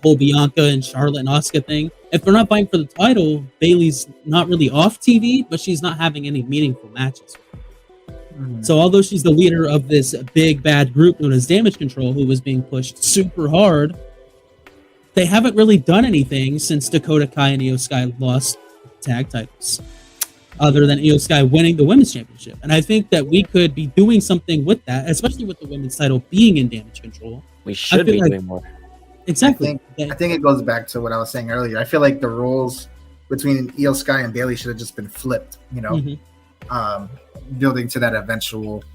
whole Bianca and Charlotte and Asuka thing. If they're not fighting for the title, Bayley's not really off TV, but she's not having any meaningful matches. So although she's the leader of this big bad group known as Damage Control, who was being pushed super hard, they haven't really done anything since Dakota Kai and Io Sky lost tag titles, other than Io Sky winning the women's championship. And I think that we could be doing something with that, especially with the women's title being in Damage Control. We should be doing more. Exactly. I think it goes back to what I was saying earlier. I feel like the roles between Io Sky and Bayley should have just been flipped, building to that eventual,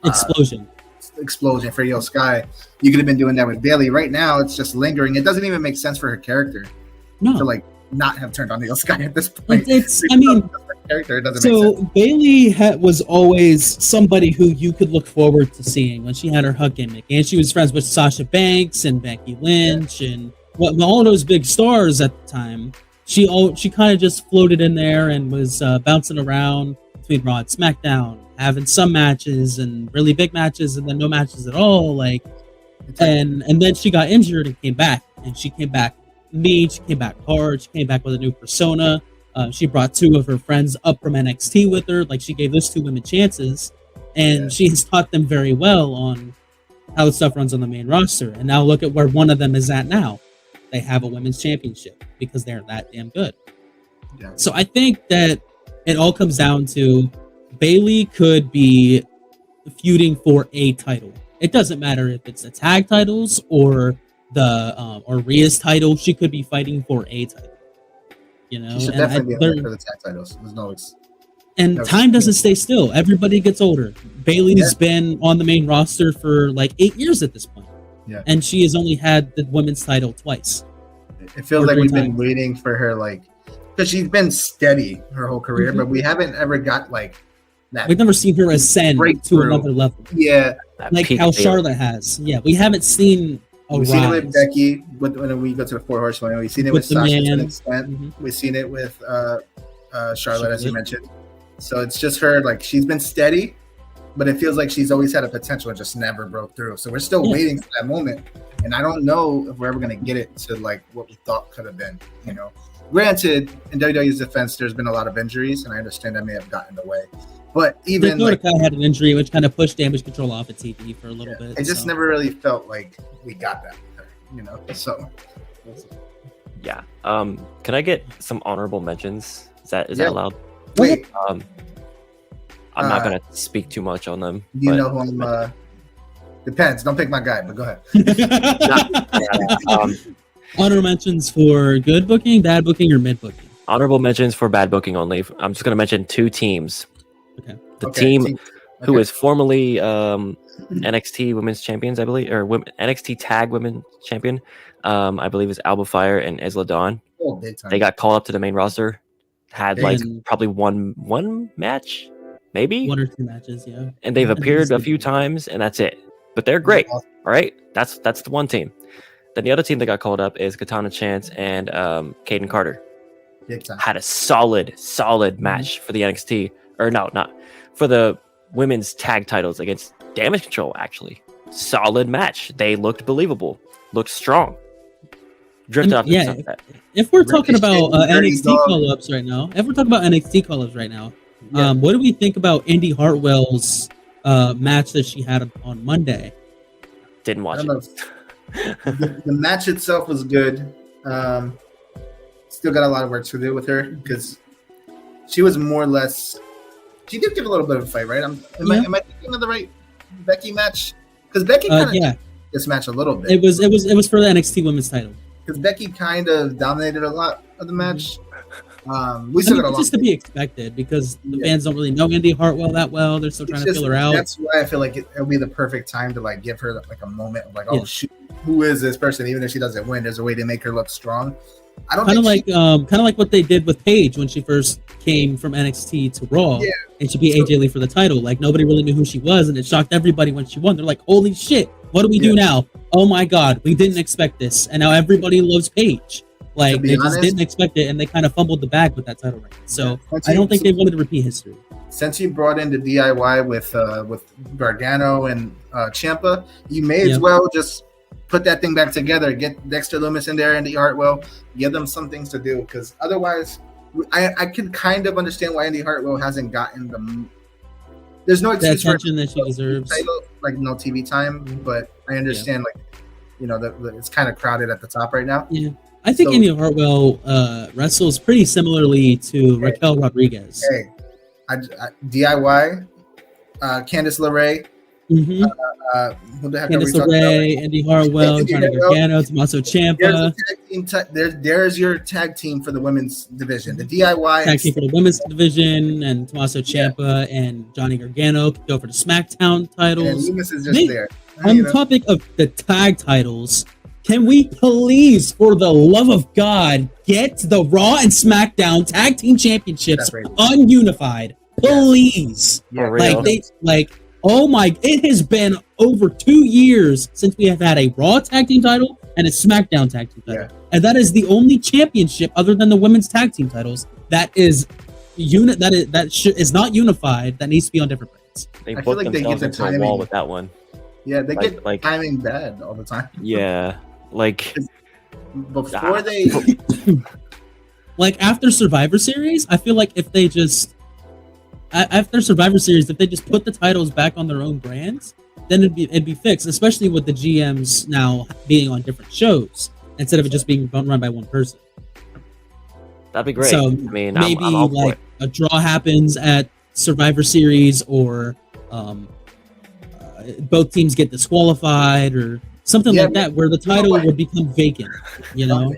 explosion for Io Sky. You could have been doing that with Bayley. Right now, it's just lingering. It doesn't even make sense for her character to not have turned on Io Sky at this point. Character, it doesn't make sense. Bayley was always somebody who you could look forward to seeing when she had her hug gimmick, and she was friends with Sasha Banks and Becky Lynch and all those big stars at the time. She kind of just floated in there and was bouncing around between Raw and SmackDown, having some matches and really big matches, and then no matches at all. And then she got injured and came back, and she came back mean. She came back hard. She came back with a new persona. She brought two of her friends up from NXT with her. She gave those two women chances, and she has taught them very well on how the stuff runs on the main roster. And now look at where one of them is at now. They have a women's championship because they're that damn good. Yeah. So I think that it all comes down to Bayley could be feuding for a title. It doesn't matter if it's the tag titles or the or Rhea's title. She could be fighting for a title. She should definitely be for the tag titles. There's time doesn't stay still. Everybody gets older. Bayley's been on the main roster for 8 years at this point. Yeah. And she has only had the women's title twice. It feels like we've been waiting for her, because she's been steady her whole career, but we haven't ever got that. We've never seen her ascend to another level. Yeah. How Charlotte has. Yeah. We haven't seen We've seen it with Becky when we go to the Four Horsewomen. We've seen it with Sasha to an extent. We've seen it with Charlotte, as you mentioned. So it's just her, she's been steady, but it feels like she's always had a potential and just never broke through. So we're still waiting for that moment. And I don't know if we're ever going to get it to what we thought could have been, Granted, in WWE's defense, there's been a lot of injuries, and I understand that may have gotten in the way. But even Dakota Kai had an injury, which kind of pushed Damage Control off of TV for a little bit. It just never really felt like we got that, So yeah. Can I get some honorable mentions? Is that allowed? Wait. I'm not gonna speak too much on them. You know who I'm. Depends. Don't pick my guy, but go ahead. Honorable mentions for good booking, bad booking, or mid booking. Honorable mentions for bad booking only. I'm just gonna mention two teams. Okay. The team who is formerly NXT Women's Champions, I believe, or NXT Tag Women's Champion, I believe is Alba Fire and Isla Dawn. Oh, big time. They got called up to the main roster. Had probably one match, maybe 1 or 2 matches, yeah. And they've appeared a few times, and that's it. But they're great, all right? That's the one team. Then the other team that got called up is Katana Chance and Kaden Carter. Had a solid match for the NXT, or no, not for the women's tag titles against Damage Control. Actually, solid match. They looked believable, looked strong. Drifted off. Yeah. If we're talking about NXT call-ups right now, what do we think about Indy Hartwell's match that she had on Monday? Didn't watch it. The match itself was good. Still got a lot of work to do with her because she was more or less. She did give a little bit of a fight, right? Am I thinking of the right Becky match? Because Becky kind of this match a little bit. It was for the NXT Women's title. Because Becky kind of dominated a lot of the match. We still got a lot. Just to be expected because the fans don't really know Indy Hartwell that well. They're still trying to feel her out. That's why I feel like it'll be the perfect time to give her a moment of oh shoot, who is this person? Even if she doesn't win, there's a way to make her look strong. I don't kind of like what they did with Paige when she first came from NXT to Raw, and she beat AJ Lee for the title. Nobody really knew who she was, and it shocked everybody when she won. They're like, "Holy shit, what do we do now? Oh my god, we didn't expect this," and now everybody loves Paige. They just didn't expect it, and they kind of fumbled the bag with that title reign. So I don't think they wanted to repeat history. Since you brought in the DIY with Gargano and Ciampa, you may as well just put that thing back together. Get Dexter Lumis in there, Indy Hartwell. Give them some things to do, because otherwise, I can kind of understand why Indy Hartwell hasn't gotten the. There's no excuse the attention that she deserves. Title, like no TV time, but I understand, like, you know, that it's kind of crowded at the top right now. Yeah, I think Indy Hartwell wrestles pretty similarly to Raquel Rodriguez. Hey, DIY, Candice LeRae. Mm-hmm. Who the heck Candice LeRae, Indy Hartwell, Johnny Gargano, Tommaso Ciampa. There's your tag team for the women's division. The DIY tag team for the women's division, and Tommaso Ciampa and Johnny Gargano could go for the SmackDown titles. And Lumis is just there. On the topic of the tag titles, can we please, for the love of God, get the Raw and SmackDown tag team championships ununified, please? Oh my! It has been over 2 years since we have had a Raw tag team title and a SmackDown tag team title, and that is the only championship other than the women's tag team titles that is is not unified. That needs to be on different brands. I feel like they get the timing wall with that one. Yeah, they get timing bad all the time. Yeah, like before they like after Survivor Series, I feel like if they just after Survivor Series, if they just put the titles back on their own brands, then it'd be fixed. Especially with the GMs now being on different shows instead of it just being run by one person. That'd be great. So I mean, maybe I'm like a draw happens at Survivor Series, or both teams get disqualified, or something like that, where the title would become vacant. You know.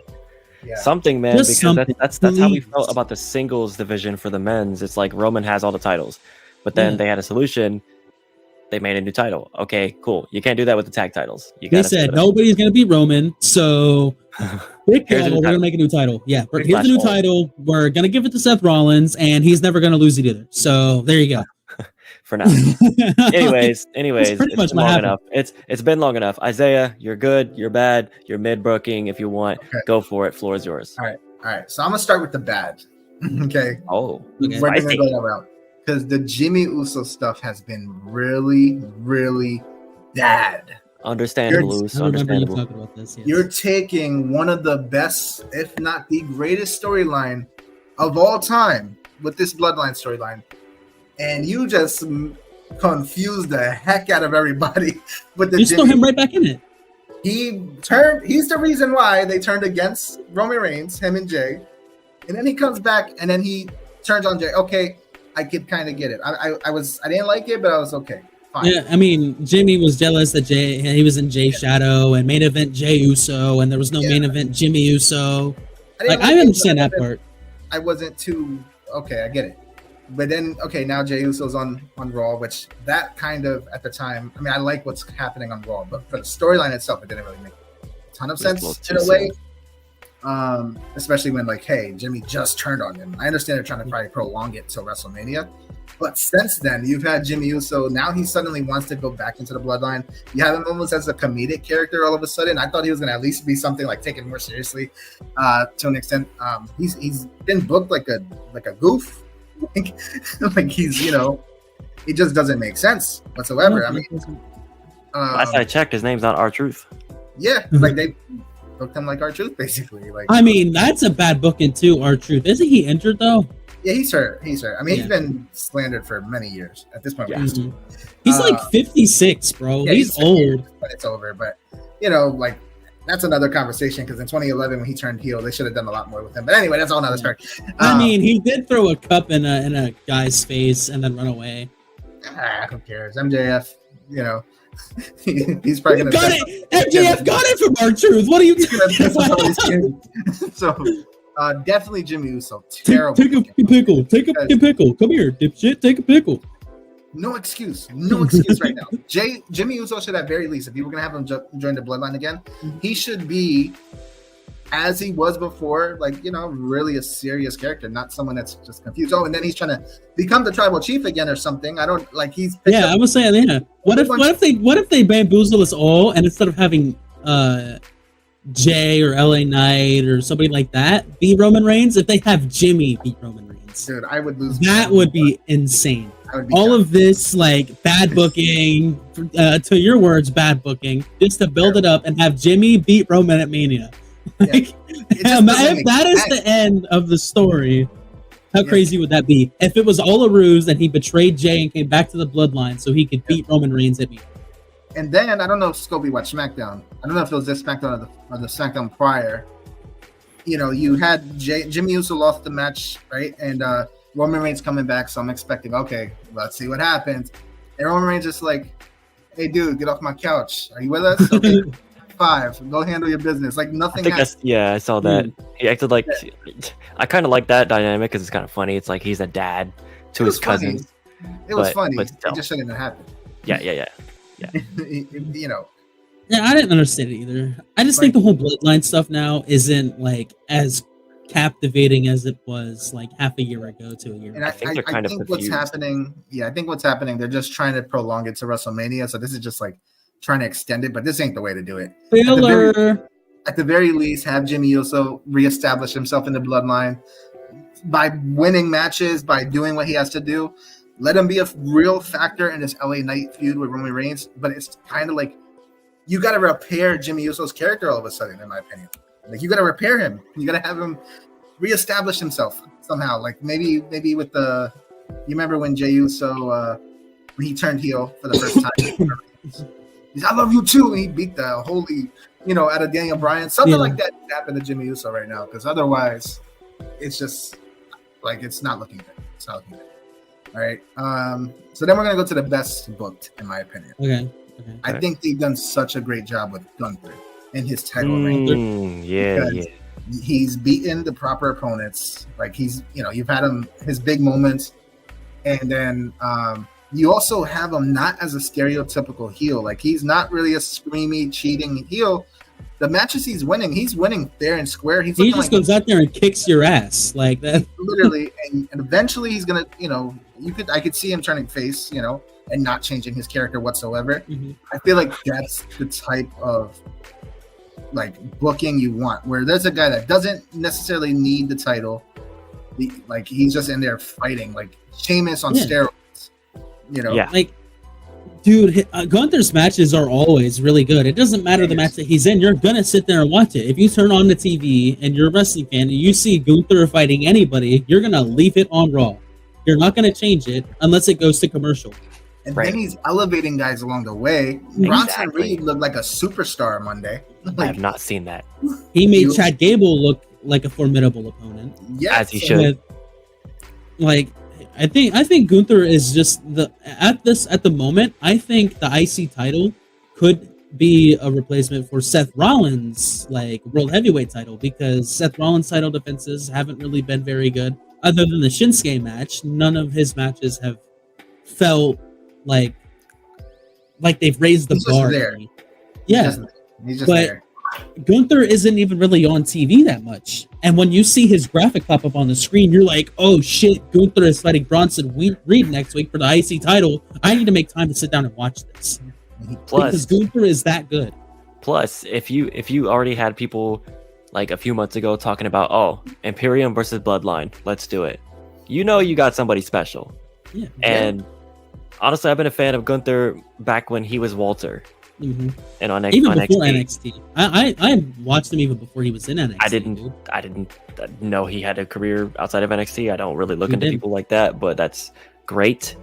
Something, man, Just because that's how we felt about the singles division for the men's. It's like Roman has all the titles, but then they had a solution. They made a new title. Okay, cool. You can't do that with the tag titles. They said nobody's going to beat Roman, so we're going to make a new title. Yeah, here's the new title. We're going to give it to Seth Rollins, and he's never going to lose it either. So there you go. For now. anyways, it's been long enough. It's been long enough. Isaiah, you're good, you're bad, you're mid booking. If you want, go for it. Floor is yours. All right. So I'm gonna start with the bad. Okay. Oh, we're gonna go that route because the Jimmy Uso stuff has been really, really bad. Understandable. You're taking one of the best, if not the greatest storyline of all time with this Bloodline storyline. And you just confused the heck out of everybody with the. You throw him right back in it. He's the reason why they turned against Roman Reigns, him and Jay, and then he comes back and then he turns on Jay. Okay, I could kind of get it. I didn't like it, but I was okay. Fine. Yeah, I mean, Jimmy was jealous that he was in Jay's shadow, and main event Jay Uso, and there was no main event Jimmy Uso. I understand that part. I wasn't too okay. I get it. But then, now Jey Uso's on Raw, which that kind of, at the time, I mean, I like what's happening on Raw, but for the storyline itself, it didn't really make a ton of sense in a way. Especially when, like, hey, Jimmy just turned on him. I understand they're trying to probably prolong it till WrestleMania. But since then, you've had Jimmy Uso. Now he suddenly wants to go back into the Bloodline. You have him almost as a comedic character all of a sudden. I thought he was going to at least be something like taken more seriously to an extent. He's been booked like a goof. Like he's, it just doesn't make sense whatsoever. I mean, last I checked, his name's not R-Truth. Yeah, like they booked him like R-Truth, basically. Like, I mean, that's a bad booking too. R-Truth, isn't he injured though? Yeah, he's hurt. I mean, he's been slandered for many years at this point. Yeah. He's like 56, bro. Yeah, he's old, but it's over. But like. That's another conversation because in 2011 when he turned heel, they should have done a lot more with him. But anyway, that's all another story. I mean, he did throw a cup in a guy's face and then run away. Who cares? MJF, he's probably gonna got it. MJF got it from R-Truth. What are you doing? So definitely Jimmy Uso. Terrible. Take a pickle. Take a pickle. Come here, dipshit. Take a pickle. No excuse right now. Jimmy Uso should, at very least, if you were going to have him join the Bloodline again, he should be, as he was before, like, really a serious character, not someone that's just confused. Oh, and then he's trying to become the tribal chief again or something. I don't, like, he's... I was saying, What if they bamboozle us all, and instead of having Jay or LA Knight or somebody like that be Roman Reigns, if they have Jimmy beat Roman Reigns? Dude, I would lose. That would be insane. all of this like bad booking, to your words, bad booking, just to build it up and have Jimmy beat Roman at Mania. Like, if that is the end of the story, how crazy would that be? If it was all a ruse and he betrayed Jay and came back to the bloodline so he could beat Roman Reigns at Mania. And then I don't know if Scobie watched SmackDown. I don't know if it was this SmackDown or the SmackDown prior. You know, you had Jimmy Uso lost the match, right? And Roman Reigns coming back, so I'm expecting, okay, let's see what happens. And Roman Reigns just like, hey, dude, get off my couch. Are you with us? Okay. 5. Go handle your business. Like nothing. I saw that. He acted like I kind of like that dynamic because it's kind of funny. It's like he's a dad to his cousins. It was funny. It just shouldn't have happened. Yeah. You know. Yeah, I didn't understand it either. I just think the whole bloodline stuff now isn't like as captivating as it was like half a year ago to a year. And I think what's happening. Yeah, I think what's happening. They're just trying to prolong it to WrestleMania. So this is just like trying to extend it, but this ain't the way to do it. At the very least, have Jimmy Uso reestablish himself in the bloodline by winning matches, by doing what he has to do. Let him be a real factor in this LA Knight feud with Roman Reigns. But it's kind of like you got to repair Jimmy Uso's character all of a sudden, in my opinion. Like you got to repair him. You got to have him reestablish himself somehow. Like maybe with you remember when Jey Uso when he turned heel for the first time. He's, I love you too, and he beat the holy, out of Daniel Bryan. Something like that happened to Jimmy Uso right now, because otherwise, it's just like it's not looking good. It's not looking good. All right. So then we're gonna go to the best booked, in my opinion. Okay. I think they've done such a great job with Gunther in his title reign. Yeah. He's beaten the proper opponents. Like he's, you've had him his big moments, and then you also have him not as a stereotypical heel. Like he's not really a screamy, cheating heel. The matches he's winning fair and square. He just goes out there and kicks your ass like that. Literally, and eventually he's gonna, I could see him turning face, and not changing his character whatsoever. Mm-hmm. I feel like that's the type of like booking you want, where there's a guy that doesn't necessarily need the title. He's just in there fighting, like Sheamus on steroids. Like, dude, Gunther's matches are always really good. It doesn't matter the match that he's in. You're gonna sit there and watch it. If you turn on the TV and you're a wrestling fan and you see Gunther fighting anybody, you're gonna leave it on Raw. You're not gonna change it unless it goes to commercial. And then he's elevating guys along the way. Bronson Reed looked like a superstar Monday. I have not seen that. He made Chad Gable look like a formidable opponent. Yeah, as he should. I think Gunther is just at the moment. I think the IC title could be a replacement for Seth Rollins' world heavyweight title, because Seth Rollins' title defenses haven't really been very good. Other than the Shinsuke match, none of his matches have felt like they've raised the bar. He's just there. Gunther isn't even really on TV that much. And when you see his graphic pop up on the screen, you're like, oh shit, Gunther is fighting Bronson Reed next week for the IC title. I need to make time to sit down and watch this. Because Gunther is that good. Plus, if you already had people like a few months ago talking about, Imperium versus Bloodline, let's do it. You got somebody special. Yeah. And honestly, I've been a fan of Gunther back when he was Walter. Mm-hmm. And on even on before NXT. I watched him even before he was in NXT. I didn't know he had a career outside of NXT. I don't really look into people like that, but that's great.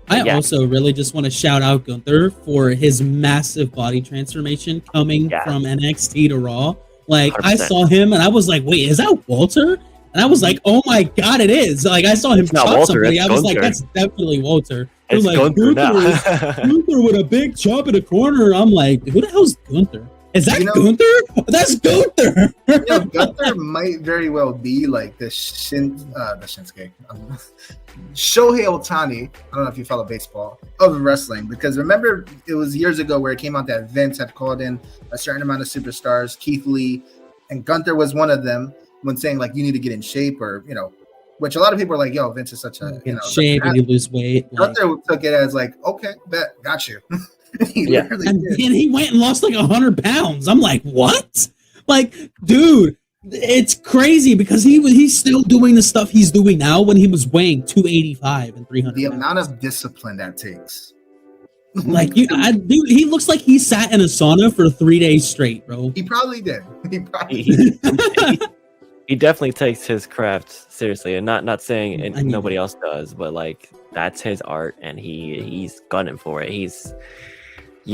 I also really just want to shout out Gunther for his massive body transformation coming from NXT to Raw. 100%. I saw him and I was like, wait, is that Walter? And I was like, oh my god, it is. I saw him chop somebody. I was like, that's definitely Walter. It's Gunther now. Gunther with a big chop in the corner. I'm like, who the hell's Gunther? Is that Gunther? That's Gunther. Gunther might very well be like the Shinsuke. Shohei Ohtani, I don't know if you follow baseball, of wrestling, because remember it was years ago where it came out that Vince had called in a certain amount of superstars, Keith Lee, and Gunther was one of them, when saying you need to get in shape, or which a lot of people are like, yo, Vince is such a shape and you lose weight. Gunther took it as okay, bet, got you. And he went and lost 100 pounds. I'm like, what? Dude, It's crazy because he's still doing the stuff he's doing now when he was weighing 285 and 300. The amount of discipline that takes. Like dude, he looks like he sat in a sauna for 3 days straight, bro. He probably did. He definitely takes his craft seriously, and not saying nobody else does, but like that's his art, and he's gunning for it.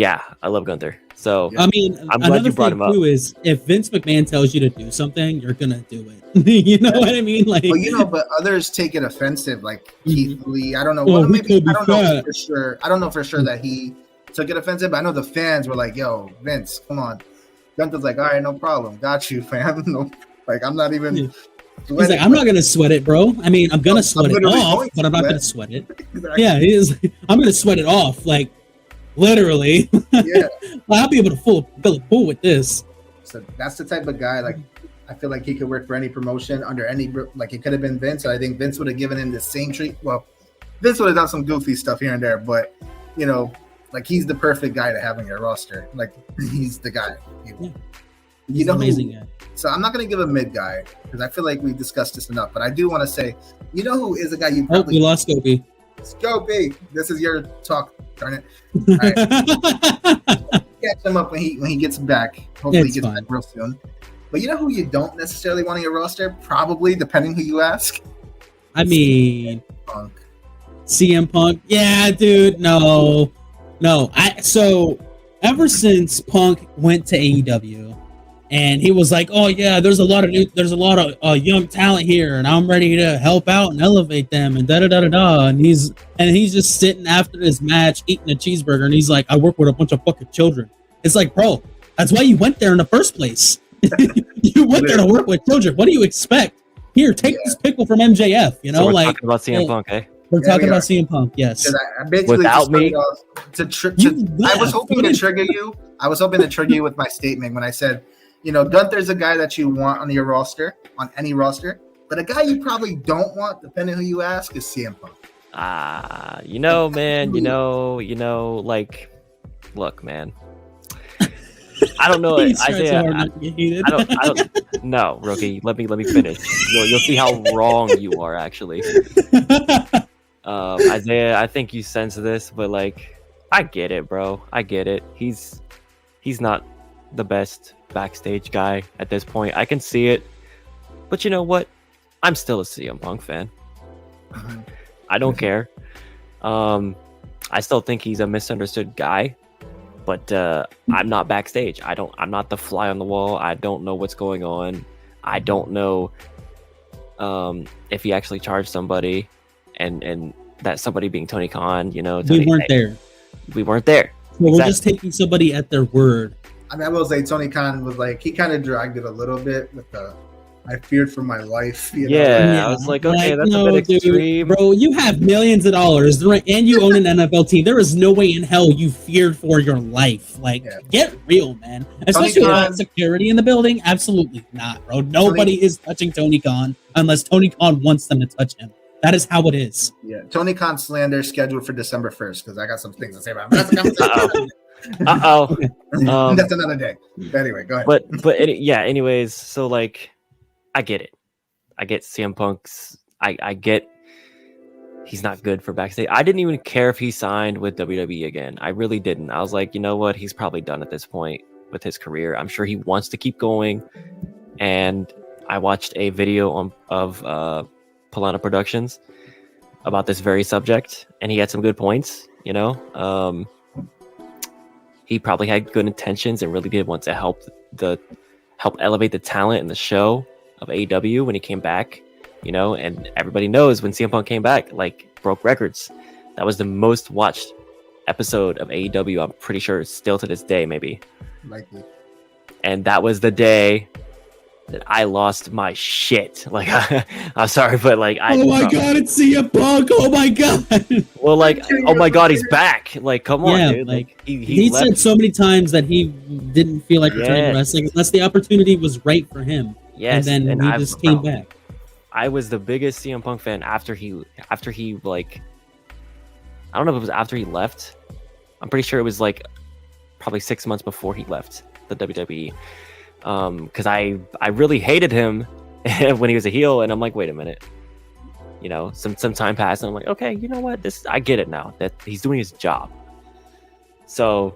I love Gunther. So I mean, I'm glad you brought him up. Too is if Vince McMahon tells you to do something, you're gonna do it. You know what I mean? Like, well, but others take it offensive. Like Keith Lee, I don't know. Oh, I don't know for sure. I don't know for sure that he took it offensive. But I know the fans were like, "Yo, Vince, come on." Gunther's like, "All right, no problem, got you, fam." No, like I'm not even. He's like, "I'm not gonna sweat it, bro. I mean, I'm gonna sweat it off, but I'm not gonna sweat it." Exactly. Yeah, he is. I'm gonna sweat it off, like. Literally, yeah. I'll be able to fill a pool with this. So that's the type of guy. Like, I feel like he could work for any promotion under any. Like, it could have been Vince, and I think Vince would have given him the same treat. Well, Vince would have done some goofy stuff here and there, but like he's the perfect guy to have on your roster. Like, he's the guy. He's an amazing guy. So I'm not gonna give a mid guy because I feel like we discussed this enough. But I do want to say, who is a guy you probably we lost Scopey. Scopey, this is your talk. Darn it! All right. Catch him up when he gets back. Hopefully, he gets back real soon. But who you don't necessarily want on your roster? Probably, depending who you ask. I mean, CM Punk. Yeah, dude. No. So ever since Punk went to AEW, and he was like, "Oh yeah, there's a lot of young talent here, and I'm ready to help out and elevate them," and da da da da da. And he's just sitting after his match eating a cheeseburger, and he's like, "I work with a bunch of fucking children." It's like, bro, that's why you went there in the first place. You went there to work with children. What do you expect? Here, take this pickle from MJF. So we're talking about CM Punk, eh? We're talking about CM Punk, yes. I basically without me, I was hoping to trigger you. I was hoping to trigger you with my statement when I said. Gunther's a guy that you want on your roster, on any roster, but a guy you probably don't want, depending who you ask, is CM Punk. Man, like, look, man. I don't know, Isaiah. I don't. No, rookie. Let me finish. You'll see how wrong you are, actually. Isaiah, I think you sense this, but like, I get it, bro. I get it. He's not the best backstage guy at this point. I can see it, but you know what? I'm still a CM Punk fan. I don't care. I still think he's a misunderstood guy, but I'm not backstage. I'm not the fly on the wall. I don't know what's going on. I don't know if he actually charged somebody, and that somebody being Tony Khan. We weren't there. We weren't there. Well, we're just taking somebody at their word. I mean, I will say Tony Khan was like, he kind of dragged it a little bit with the, I feared for my life. I was like, okay, that's a bit extreme. Bro, you have millions of dollars and you own an NFL team. There is no way in hell you feared for your life. Like, get real, man. Especially with security in the building. Absolutely not, bro. Nobody is touching Tony Khan unless Tony Khan wants them to touch him. That is how it is. Yeah, Tony Khan slander scheduled for December 1st because I got some things to say about him. That's another day. But anyway, go ahead. Anyways, so like, I get it. I get CM Punk's. I get he's not good for backstage. I didn't even care if he signed with WWE again. I really didn't. I was like, you know what? He's probably done at this point with his career. I'm sure he wants to keep going. And I watched a video of Polana Productions about this very subject, and he had some good points. He probably had good intentions and really did want to help elevate the talent in the show of AEW when he came back, and everybody knows when CM Punk came back, like, broke records. That was the most watched episode of AEW. I'm pretty sure still to this day, maybe. Likely. And that was the day that I lost my shit. Like, I'm sorry, but like, oh my god, it's CM Punk! Oh my god! Well, like, oh my god, he's back! Like, come on, dude! Like, he said so many times that he didn't feel like returning to wrestling unless the opportunity was right for him. Yes, and then he just came back. I was the biggest CM Punk fan after he like, I don't know if it was after he left. I'm pretty sure it was like probably 6 months before he left the WWE. because I really hated him when he was a heel, and I'm like, wait a minute, you know, some time passed, and I'm like, okay, you know what, I get it now that he's doing his job. So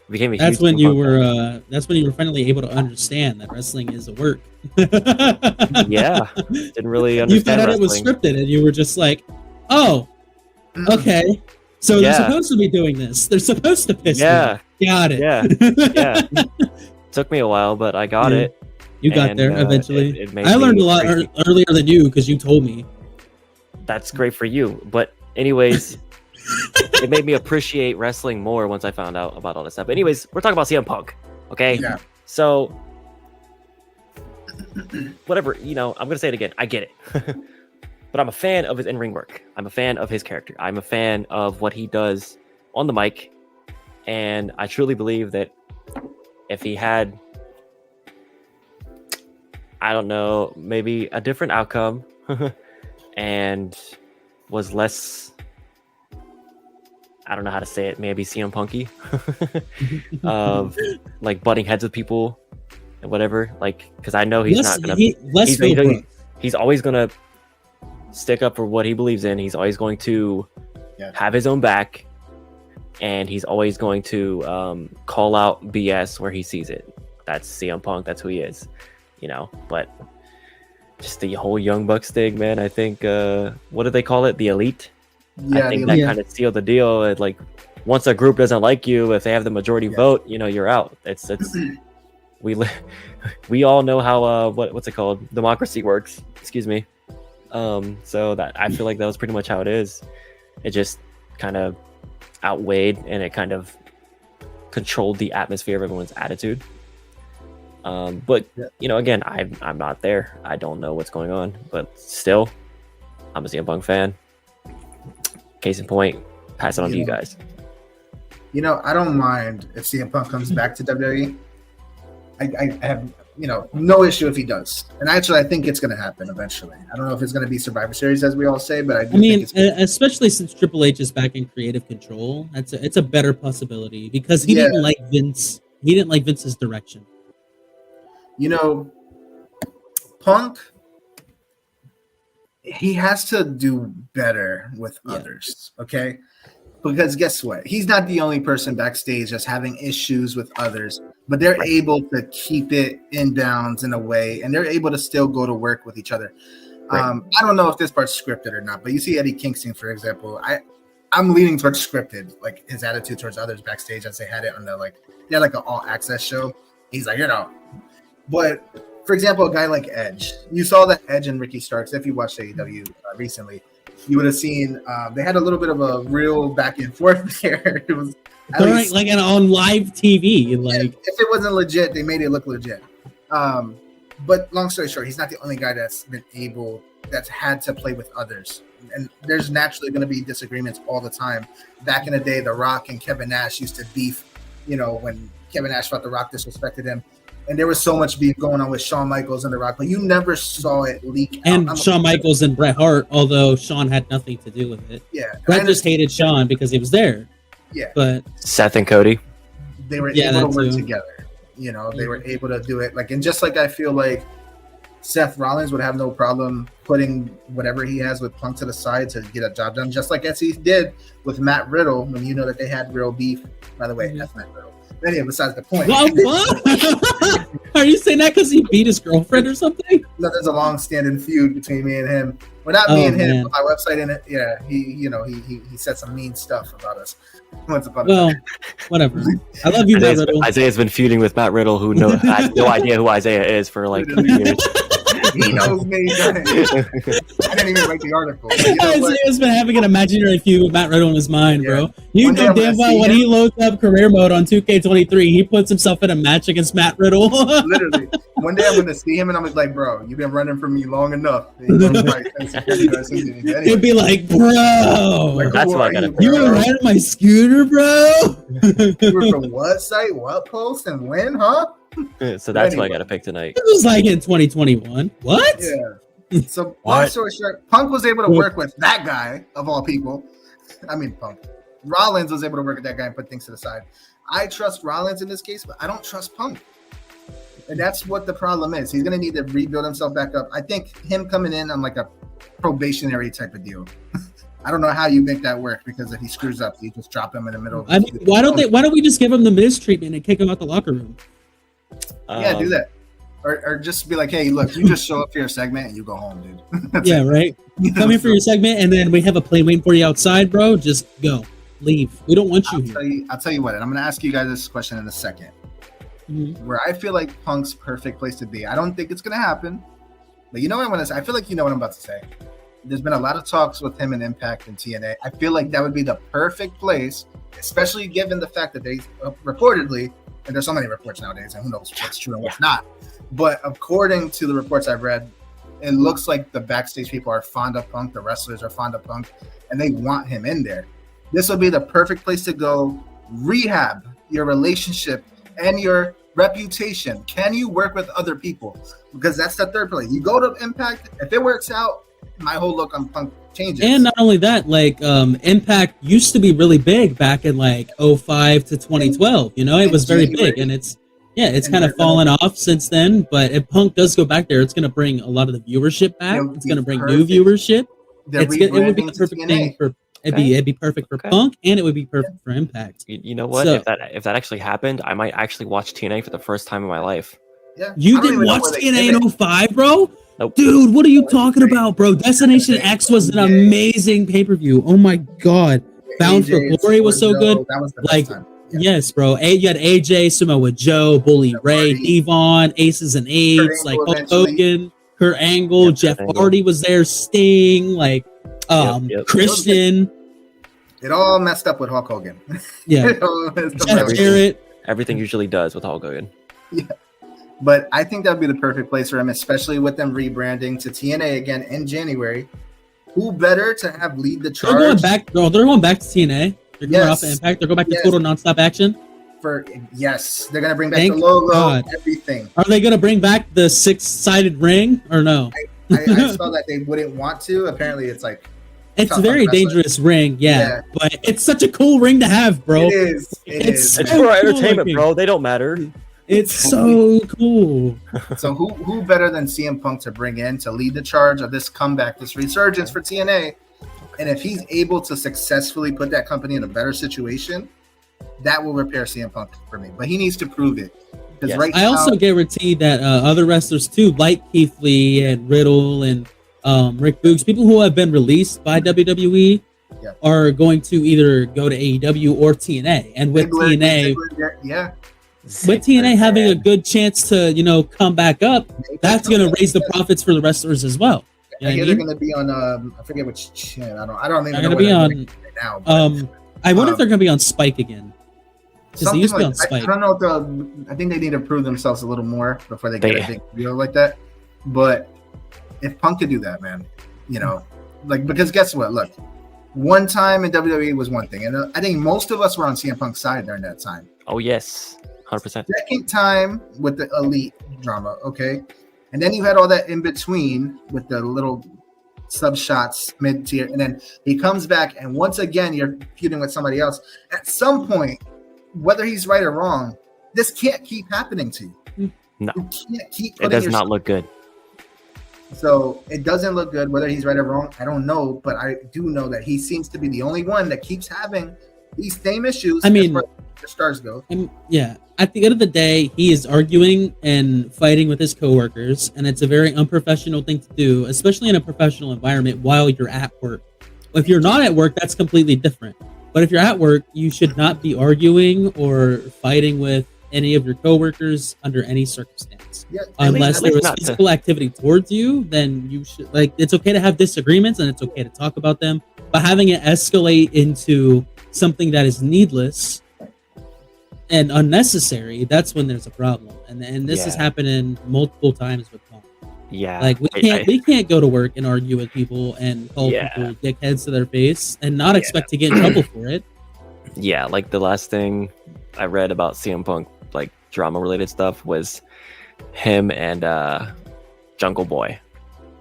it became a that's huge when you were that's when you were finally able to understand that wrestling is a work. Yeah, didn't really understand. You found out wrestling. it was scripted, and you were just like, oh, okay. So they're supposed to be doing this. They're supposed to piss me. Got it. Yeah. Took me a while, but I got it. You got there eventually. I learned a lot earlier than you because you told me. That's great for you. But anyways, it made me appreciate wrestling more once I found out about all this stuff. But anyways, we're talking about CM Punk. Okay? Yeah. So, whatever, you know, I'm going to say it again. I get it. But I'm a fan of his in-ring work. I'm a fan of his character. I'm a fan of what he does on the mic. And I truly believe that if he had, I don't know, maybe a different outcome and was less, I don't know how to say it, maybe CM Punky, of like butting heads with people and whatever. Like, because I know he's not going to, he's always going to stick up for what he believes in. He's always going to have his own back, and he's always going to call out BS where he sees it. That's CM Punk. That's who he is, you know. But just the whole Young Bucks thing, man. I think what do they call it? The Elite. Yeah, I think that kind of sealed the deal. It, like, once a group doesn't like you, if they have the majority vote, you know, you're out. It's we all know how what's it called? Democracy works. Excuse me. So that I feel like that was pretty much how it is. It just kind of outweighed, and it kind of controlled the atmosphere of everyone's attitude. But you know, again, I'm not there. I don't know what's going on, but still, I'm a CM Punk fan. Case in point, pass it on to you guys. You know, I don't mind if CM Punk comes back to WWE. I have, you know, no issue if he does. And actually, I think it's going to happen eventually. I don't know if it's going to be Survivor Series, as we all say, but I mean, especially since Triple H is back in creative control, it's a better possibility because he didn't like Vince. He didn't like Vince's direction. You know, Punk, he has to do better with others, okay? Because guess what? He's not the only person backstage that's having issues with others, but they're able to keep it in bounds in a way, and they're able to still go to work with each other. I don't know if this part's scripted or not, but you see Eddie Kingston, for example. I'm leaning towards scripted, like his attitude towards others backstage, as they had it on the they had like an all access show. He's like, you know, but for example, a guy like Edge, you saw that Edge and Ricky Starks. If you watched AEW recently, you would have seen they had a little bit of a real back and forth there. It was like on live TV. Like if it wasn't legit, they made it look legit. But long story short, he's not the only guy that's had to play with others. And there's naturally going to be disagreements all the time. Back in the day, The Rock and Kevin Nash used to beef, you know, when Kevin Nash thought The Rock disrespected him. And there was so much beef going on with Shawn Michaels and The Rock, but you never saw it leak out. And Shawn Michaels and Bret Hart, although Shawn had nothing to do with it. Yeah. Bret just hated Shawn because he was there. Yeah. But Seth and Cody, they were able to work together. You know, they were able to do it. Like, and just like I feel like Seth Rollins would have no problem putting whatever he has with Punk to the side to get a job done, just like as he did with Matt Riddle when you know that they had real beef. By the way, that's Matt Riddle. Anyway, besides the point. What? Are you saying that because he beat his girlfriend or something? No, there's a long-standing feud between me and him. Well, not me and him, but my website in it. Yeah, he said some mean stuff about us. Well, whatever. I love you, Matt Riddle. Isaiah's been feuding with Matt Riddle, who had no idea who Isaiah is for like 2 years. He knows me. I didn't even write the article. You know Isaiah's been having an imaginary feud with Matt Riddle in his mind, bro. You know damn well when he loads up career mode on 2K23, he puts himself in a match against Matt Riddle. Literally. One day I'm going to see him and I'm like, bro, you've been running from me long enough. He'd be like, bro. Like, that's why I got to You were riding my scooter, bro? You were from what site, what post, and when, huh? So that's what I got to pick tonight. It was like in 2021. What? Yeah. So long story short, Punk was able to work with that guy of all people. I mean, Punk. Rollins was able to work with that guy and put things to the side. I trust Rollins in this case, but I don't trust Punk. And that's what the problem is. He's going to need to rebuild himself back up. I think him coming in on like a probationary type of deal. I don't know how you make that work, because if he screws up, you just drop him in the middle of the season. Why don't we just give him the mistreatment and kick him out the locker room? Yeah, do that. Or just be like, hey, look, you just show up for your segment and you go home, dude. Yeah, right. Come in for your segment, and then we have a plane waiting for you outside, bro. Just go. Leave. We don't want you here. I'll tell you what, and I'm going to ask you guys this question in a second. Mm-hmm. Where I feel like Punk's perfect place to be. I don't think it's going to happen. But you know what I'm going to say? I feel like you know what I'm about to say. There's been a lot of talks with him in Impact and TNA. I feel like that would be the perfect place, especially given the fact that they reportedly, and there's so many reports nowadays, and who knows what's true and what's not. But according to the reports I've read, it looks like the backstage people are fond of Punk, the wrestlers are fond of Punk, and they want him in there. This would be the perfect place to go rehab your relationship and your reputation. Can you work with other people? Because that's the third place. You go to Impact, if it works out, my whole look on Punk changes. And not only that, like Impact used to be really big back in like 05 to 2012. You know, it was very big, and it's kind of fallen off since then. But if Punk does go back there, it's going to bring a lot of the viewership back. It's going to bring new viewership. It would be the perfect thing for. It'd be perfect for Punk, and it would be perfect for Impact. You know what? So, if that actually happened, I might actually watch TNA for the first time in my life. Yeah, you didn't watch TNA in 05, bro? Nope. Dude, what are you talking about, bro? Destination X was an amazing pay-per-view. Oh my god. Bound for Glory was so good. That was the best time. Yeah. Yes, bro. You had AJ, Samoa Joe, Bully Ray, Devon, Aces and Eights, like Hulk Hogan, Kurt Angle, Jeff Hardy was there, Sting, like Christian. It all messed up with Hulk Hogan. Yeah. Jeff Jarrett. Everything usually does with Hulk Hogan. Yeah. But I think that would be the perfect place for him, especially with them rebranding to TNA again in January. Who better to have lead the charge? They're going back to TNA. They're going off the Impact. They're going back to total nonstop action. They're going to bring back the logo, everything. Are they going to bring back the 6-sided ring or no? I saw that they wouldn't want to. Apparently, it's like it's a very dangerous ring, but it's such a cool ring to have, bro. It is. It's for our entertainment, bro. They don't matter. It's so cool. So who better than CM Punk to bring in to lead the charge of this comeback, this resurgence for TNA? And if he's able to successfully put that company in a better situation, that will repair CM Punk for me. But he needs to prove it. Yes. Right now, I also guarantee that other wrestlers too, like Keith Lee and Riddle and Rick Boogs, people who have been released by WWE, are going to either go to AEW or TNA. And with TNA, with TNA having a good chance to, come back up, that's going to raise the profits for the wrestlers as well. They're going to be on, I forget which channel. I don't even know. They're going to be on, right now, I wonder if they're going to be on Spike again. Because they used to be on Spike. I don't know I think they need to prove themselves a little more before they get a big deal like that. But if Punk could do that, man, because guess what? Look, one time in WWE was one thing. And I think most of us were on CM Punk's side during that time. Oh, yes. 100%. Second time with the Elite drama, okay? And then you had all that in between with the little sub shots mid-tier. And then he comes back, and once again, you're feuding with somebody else. At some point, whether he's right or wrong, this can't keep happening to you. No. You can't keep it does not look good. So it doesn't look good. Whether he's right or wrong, I don't know. But I do know that he seems to be the only one that keeps having these same issues. I mean, as far as the stars go. At the end of the day, he is arguing and fighting with his coworkers, and it's a very unprofessional thing to do, especially in a professional environment while you're at work. If you're not at work, that's completely different. But if you're at work, you should not be arguing or fighting with any of your coworkers under any circumstance. Unless there was physical activity towards you, then you should, it's okay to have disagreements and it's okay to talk about them. But having it escalate into something that is needless and unnecessary, that's when there's a problem. And this is happening multiple times with Punk. Yeah. We can't go to work and argue with people and call people dickheads to their face and not expect to get in trouble for it. Yeah, the last thing I read about CM Punk, drama related stuff, was him and Jungle Boy.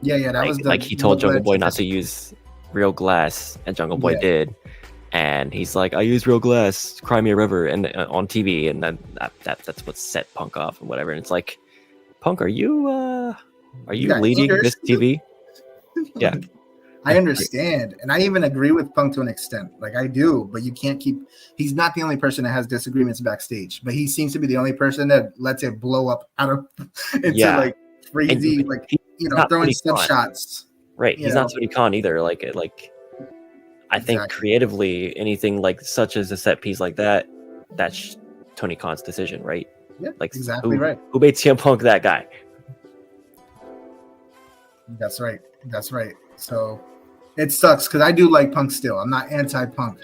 Yeah, that was he told Jungle Boy not to use real glass, and Jungle Boy did. And he's like, I use real glass, cry me a river, and on TV, and then that's what set Punk off and whatever. And it's Punk, are you got leading haters. this TV? Yeah. I understand, and I even agree with Punk to an extent. Like I do, but you can't keep. He's not the only person that has disagreements backstage, but he seems to be the only person that lets it blow up out of into like crazy, like throwing sub shots. Right, he's not Tony Khan either. Like I think creatively, anything like such as a set piece like that's Tony Khan's decision, right? Yeah, like exactly right. Who made CM Punk that guy? That's right. So it sucks because I do like Punk still. I'm not anti-Punk,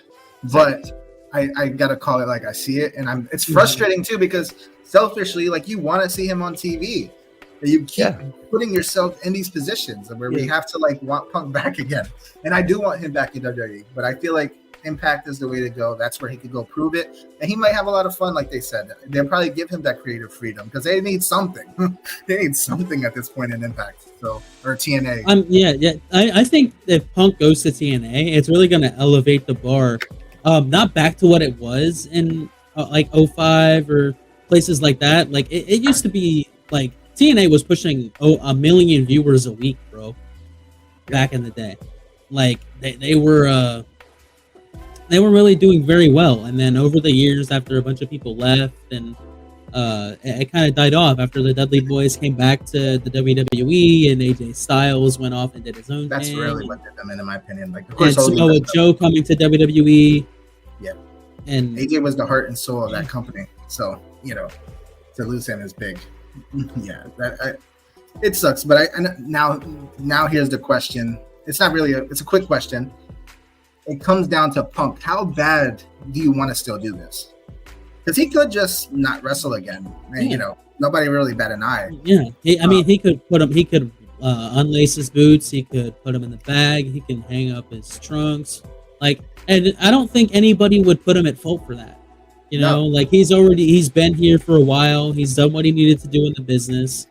but I gotta call it like I see it, and it's frustrating too because selfishly, like you want to see him on TV, but you keep putting yourself in these positions where we have to like want Punk back again, and I do want him back in WWE, but I feel like Impact is the way to go. That's where he could go prove it, and he might have a lot of fun, like they said. They'll probably give him that creative freedom because they need something. They need something at this point in Impact, or TNA. I think if Punk goes to TNA, it's really going to elevate the bar, not back to what it was in like 05 or places like that. Like it used to be like TNA was pushing 1 million viewers a week, bro. Back in the day, like they were really doing very well, and then over the years, after a bunch of people left, and it kind of died off after the Dudley Boys came back to the WWE, and AJ Styles went off and did his own That's thing. really what did them in my opinion. Like, of course, Samoa Joe coming to WWE. Yeah, and AJ was the heart and soul of that company. So to lose him is big. Yeah, it sucks. But now here's the question. It's not really it's a quick question. It comes down to Punk. How bad do you want to still do this? Because he could just not wrestle again, and nobody really bat an eye. Yeah, he could put him. He could unlace his boots. He could put him in the bag. He can hang up his trunks. And I don't think anybody would put him at fault for that. Like he's been here for a while. He's done what he needed to do in the business.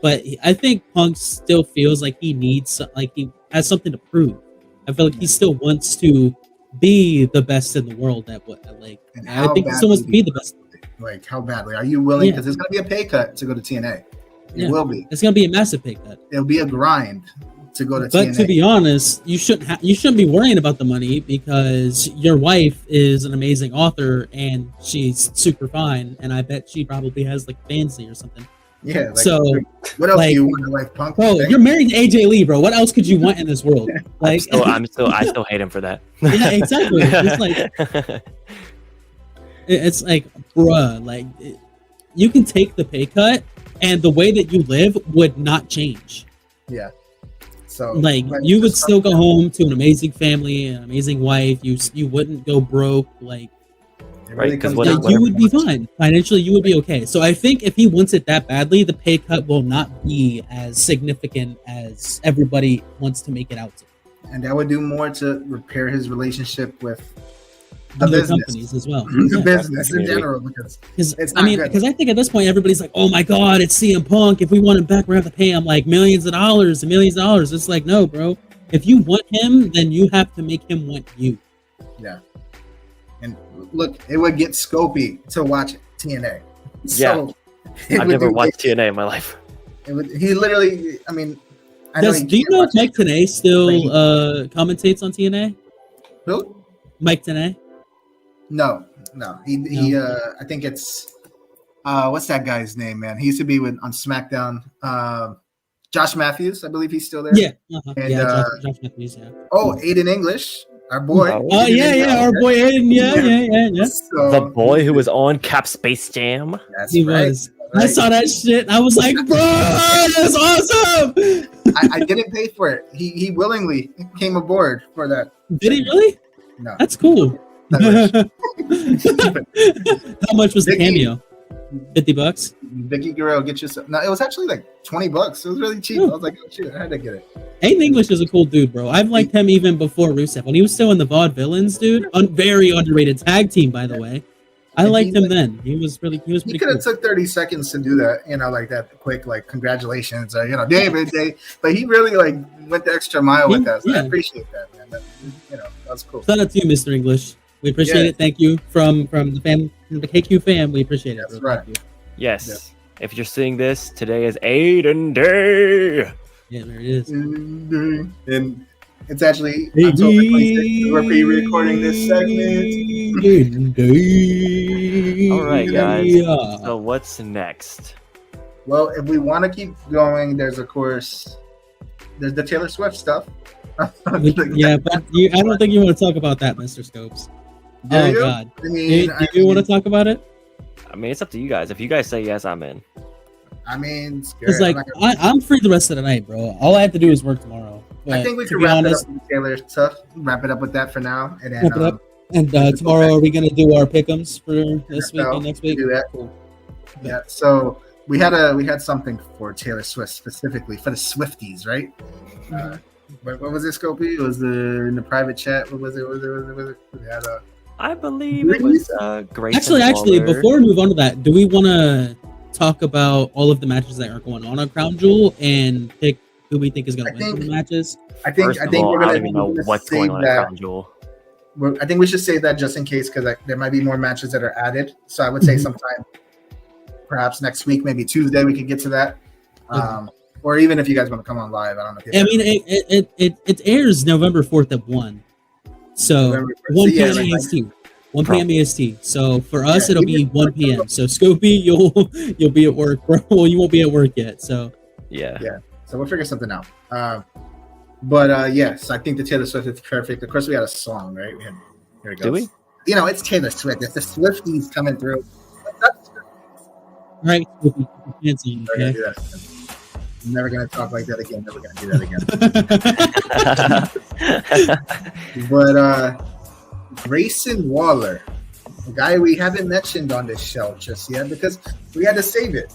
But I think Punk still feels like he has something to prove. I feel like he still wants to be the best in the world at what I think he still wants to be the best. Like how badly are you willing? Because it's going to be a pay cut to go to TNA. It will be. It's going to be a massive pay cut. It'll be a grind to go to TNA. But to be honest, you shouldn't be worrying about the money because your wife is an amazing author and she's super fine, and I bet she probably has like fancy or something. Yeah. So what else do you want to like Punk? Bro, you're married to AJ Lee, bro. What else could you want in this world? Like, I still hate him for that. Yeah, exactly. It's like, bruh, like you can take the pay cut, and the way that you live would not change. Yeah. So like you would still go home to an amazing family, an amazing wife. You wouldn't go broke. Like. Right, because you would be fine financially. You would be okay. So I think if he wants it that badly, the pay cut will not be as significant as everybody wants to make it out to. And that would do more to repair his relationship with the other business. Companies as well. The business in general, because I think at this point everybody's like, oh my god, it's CM Punk. If we want him back, we have to pay him like millions of dollars and millions of dollars. It's like, no, bro. If you want him, then you have to make him want you. Yeah. And look, it would get Scopy to watch TNA. So I've never watched TNA in my life. He literally, I mean, do you know if Mike Tenay still commentates on TNA? Who? Mike Tenay? No. He I think it's what's that guy's name, man? He used to be on SmackDown. Josh Matthews, I believe he's still there. Yeah. And, Josh Matthews, yeah. Oh, Aiden English. Our boy. Oh, yeah, our boy Aiden. Yeah. So, the boy who was on Cap Space Jam. He was. Right. I saw that shit. I was like, bro, that's awesome. I didn't pay for it. He willingly came aboard for that. Did he really? No. That's cool. How much was the cameo? $50? Vicky Guerrero, get yourself. No, it was actually like $20. It was really cheap. I was like, oh shit, I had to get it. Aiden English is a cool dude, bro. I've liked him even before Rusev. When he was still in the Vaudevillains, dude. Very underrated tag team, by the way. I liked him then. He was pretty cool. He could have took 30 seconds to do that, like that quick, like congratulations, David. But he really went the extra mile with us. I appreciate that, man. That was cool. Shout out to you, Mr. English. We appreciate it. Thank you from the KQ fam. We appreciate it. That's right. Yes. If you're seeing this, today is Aiden Day. Yeah, there it is. And it's actually October 26th. We're pre-recording this segment. All right, guys. So what's next? Well, if we want to keep going, there's the Taylor Swift stuff. Yeah, but I don't think you want to talk about that, Mr. Scopes. God. I mean, do you want to talk about it? I mean, it's up to you guys. If you guys say yes, I'm in. I mean, it's like I'm free the rest of the night, bro. All I have to do is work tomorrow. I think we can wrap it up with Taylor stuff. Wrap it up with that for now, and then wrap it up. And tomorrow, are we gonna do our pick'ems for this week and next week? Do that. Cool. Yeah. So we had something for Taylor Swift specifically for the Swifties, right? What was it, Scopey? It was in the private chat. What was it? We had I believe it was Grace. Actually, before we move on to that, do we want to talk about all of the matches that are going on Crown Jewel and pick who we think is going to win the matches? I think we're going to know what's going on at Crown Jewel. I think we should save that just in case because there might be more matches that are added. So I would say sometime, perhaps next week, maybe Tuesday, we could get to that. Or even if you guys want to come on live, I don't know. If it airs November 4th at 1. So 1 p.m. EST. 1 p.m. EST. So for us, it'll be 1 p.m. So Scopey, you'll be at work, bro. Well, you won't be at work yet. So yeah. So we'll figure something out. But yes, I think the Taylor Swift is perfect. Of course, we had a song, right? Here it goes. Do we? You know, it's Taylor Swift. It's the Swifties coming through. Right. I'm never gonna talk like that again. Never gonna do that again. But Grayson Waller, a guy we haven't mentioned on this show just yet because we had to save it.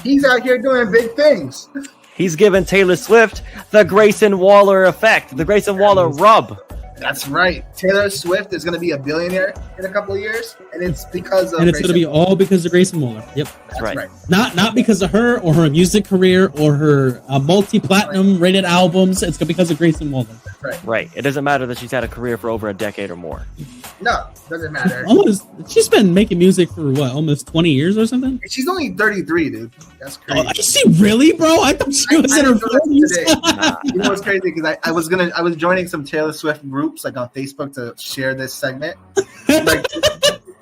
He's out here doing big things. He's giving Taylor Swift the Grayson Waller effect, the Grayson Waller rub. That's right. Taylor Swift is going to be a billionaire in a couple of years, and it's because of. And it's going to be all because of Grayson Waller. Yep, that's right. Not because of her or her music career or her multi-platinum rated albums. It's because of Grayson Waller. Right. It doesn't matter that she's had a career for over a decade or more. No, doesn't matter. She's been making music for what, almost 20 years or something? She's only 33, dude. That's crazy. Oh, is she really, bro? I thought she was in her 40s. You know what's crazy? Because I was joining some Taylor Swift groups like on Facebook to share this segment. Like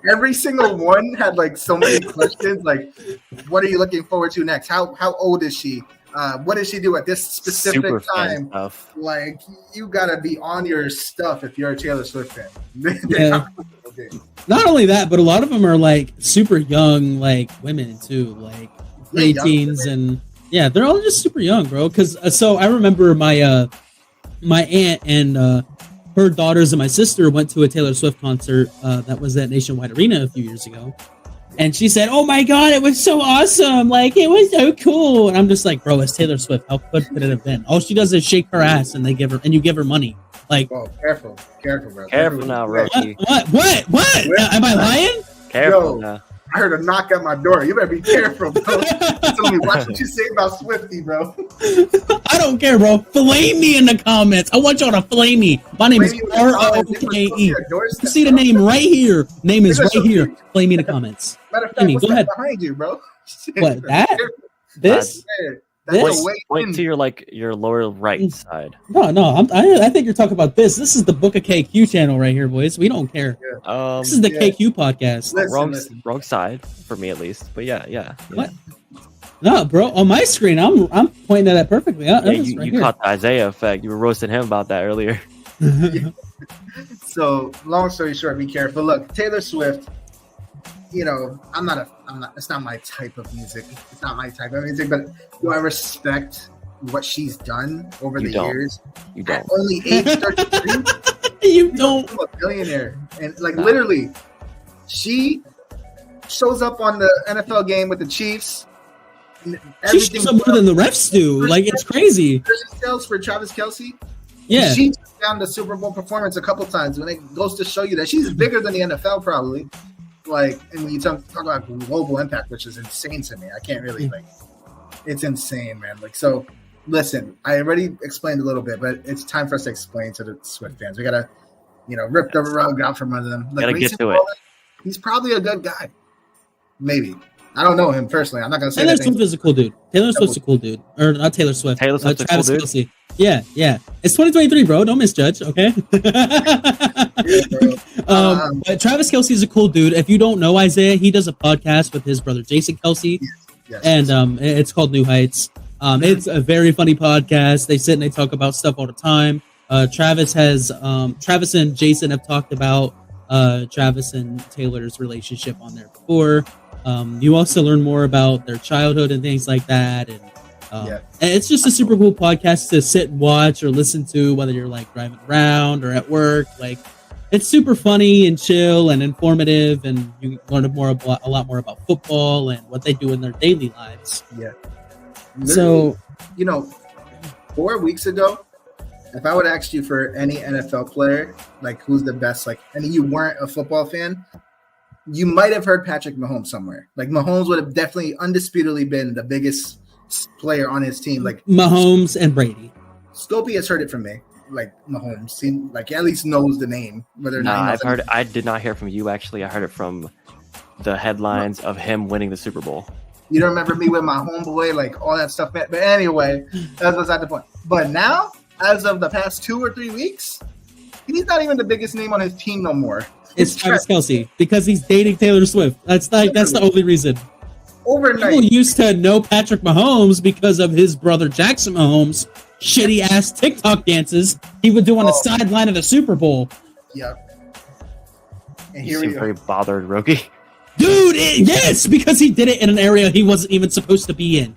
every single one had like so many questions. Like, what are you looking forward to next? How old is she? What does she do at this specific time? Like, you gotta be on your stuff if you're a Taylor Swift fan. Yeah. Not only that, but a lot of them are like super young, like women too, like preteens, and they're all just super young, bro. Because so I remember my aunt and her daughters and my sister went to a Taylor Swift concert that was at Nationwide Arena a few years ago. And she said, "Oh my God, it was so awesome! Like it was so cool." And I'm just like, "Bro, it's Taylor Swift. How could it have been? All she does is shake her ass, and you give her money. Like, careful, bro. Careful now, Rocky. What? Am I lying? Careful now. I heard a knock at my door. You better be careful, bro. Tell me, watch what you say about Swifty, bro. I don't care, bro. Flame me in the comments. I want y'all to flame me. My name is ROKE. You see the name right here. Name is right here. Flame me in the comments. Matter of fact, go ahead. Behind you, bro. What, that? This? Point to your lower right side. No. I think you're talking about this. This is the Book of KQ channel right here, boys. We don't care. This is the KQ podcast. Wrong side for me at least. But yeah. What? No, bro. On my screen, I'm pointing at that perfectly. You caught the Isaiah effect. You were roasting him about that earlier. So, long story short, be careful. Look, Taylor Swift. You know, I'm not. It's not my type of music. It's not my type of music. But do I respect what she's done over the years? You don't. At only age 33, you don't. A billionaire, and literally, she shows up on the NFL game with the Chiefs. She shows up more than the refs do. Like, it's crazy. Sales for Travis Kelce. Yeah, she took down the Super Bowl performance a couple times. When it goes to show you that she's bigger than the NFL, probably. Like, and when you talk about global impact, which is insane to me, I can't really it's insane, man. Like, so listen, I already explained a little bit, but it's time for us to explain to the Swift fans. We gotta, rip the rug out from under them. Gotta get to it. He's probably a good guy, maybe. I don't know him personally. I'm not gonna say Taylor Swift is a cool dude. Taylor Swift's a cool dude, or not Taylor Swift. Taylor Swift's a cool dude. Kelce. Yeah. It's 2023, bro. Don't misjudge, okay? But Travis Kelce is a cool dude. If you don't know Isaiah, he does a podcast with his brother Jason Kelce, and it's called New Heights. It's a very funny podcast. They sit and they talk about stuff all the time. Travis and Jason have talked about Travis and Taylor's relationship on there before. You also learn more about their childhood and things like that, and it's just a super cool podcast to sit and watch or listen to, whether you're like driving around or at work. Like, it's super funny and chill and informative, and you learn a lot more about football and what they do in their daily lives. Yeah. So, 4 weeks ago, if I would ask you for any NFL player, like who's the best, like, and you weren't a football fan, you might have heard Patrick Mahomes somewhere. Like, Mahomes would have definitely undisputedly been the biggest player on his team. Like Mahomes and Brady. Scopey has heard it from me. Like, Mahomes seemed like he at least knows the name. Whether or not I did not hear from you actually. I heard it from the headlines of him winning the Super Bowl. You don't remember me with my homeboy, like all that stuff. But anyway, that's beside the point. But now, as of the past 2 or 3 weeks, he's not even the biggest name on his team no more. It's Travis Kelce because he's dating Taylor Swift. That's the only reason. Overnight, people used to know Patrick Mahomes because of his brother Jackson Mahomes' shitty ass TikTok dances he would do on the sideline of the Super Bowl. Yep. And you seem very bothered, Roki. Dude, yes, because he did it in an area he wasn't even supposed to be in.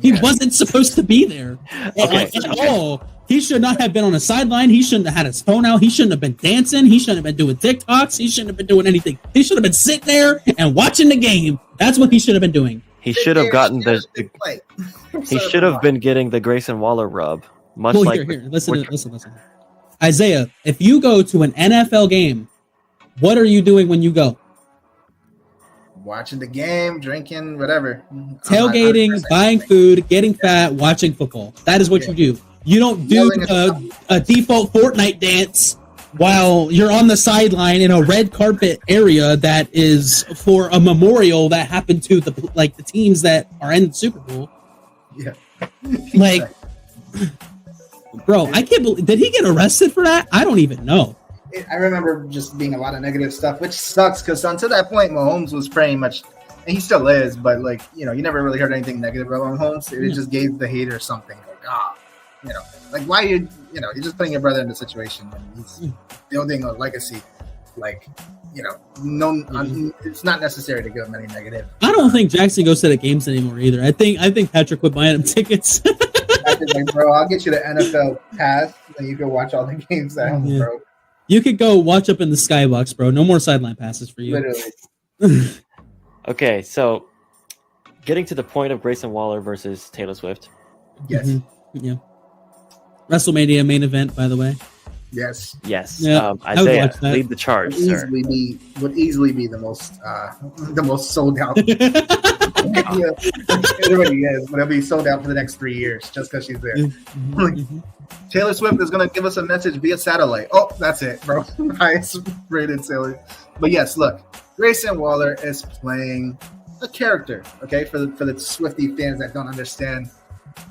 He wasn't supposed to be there at all. He should not have been on a sideline. He shouldn't have had his phone out. He shouldn't have been dancing. He shouldn't have been doing TikToks. He shouldn't have been doing anything. He should have been sitting there and watching the game. That's what he should have been doing. He should have gotten he should have been getting the Grayson Waller rub. Here. Listen. Isaiah, if you go to an NFL game, what are you doing when you go? Watching the game, drinking, whatever. Tailgating, buying food, getting fat, watching football. That is what you do. You don't do a default Fortnite dance while you're on the sideline in a red carpet area that is for a memorial that happened to the teams that are in the Super Bowl. Yeah. Like, bro, I can't believe, did he get arrested for that? I don't even know. I remember just being a lot of negative stuff, which sucks because until that point, Mahomes was pretty much, and he still is, but you never really heard anything negative about Mahomes. It just gave the hater something like, why you're just putting your brother in the situation when he's building a legacy. Like, it's not necessary to give him any negative. I don't think Jackson goes to the games anymore either. I think Patrick quit buying him tickets. Like, bro, I'll get you the NFL pass and you can watch all the games at home, bro. You could go watch up in the skybox, bro. No more sideline passes for you. Literally. Okay, so getting to the point of Grayson Waller versus Taylor Swift. Yes. Mm-hmm. Yeah. WrestleMania main event, by the way. Yes. Yeah, Isaiah, lead the charge, sir. Would easily be the most sold out. Yeah, it really is, but it'll be sold out for the next 3 years just because she's there. Mm-hmm. Taylor Swift is going to give us a message via satellite. Oh, that's it, bro. Highest rated Taylor. But yes, look, Grayson Waller is playing a character, okay? For the Swiftie fans that don't understand,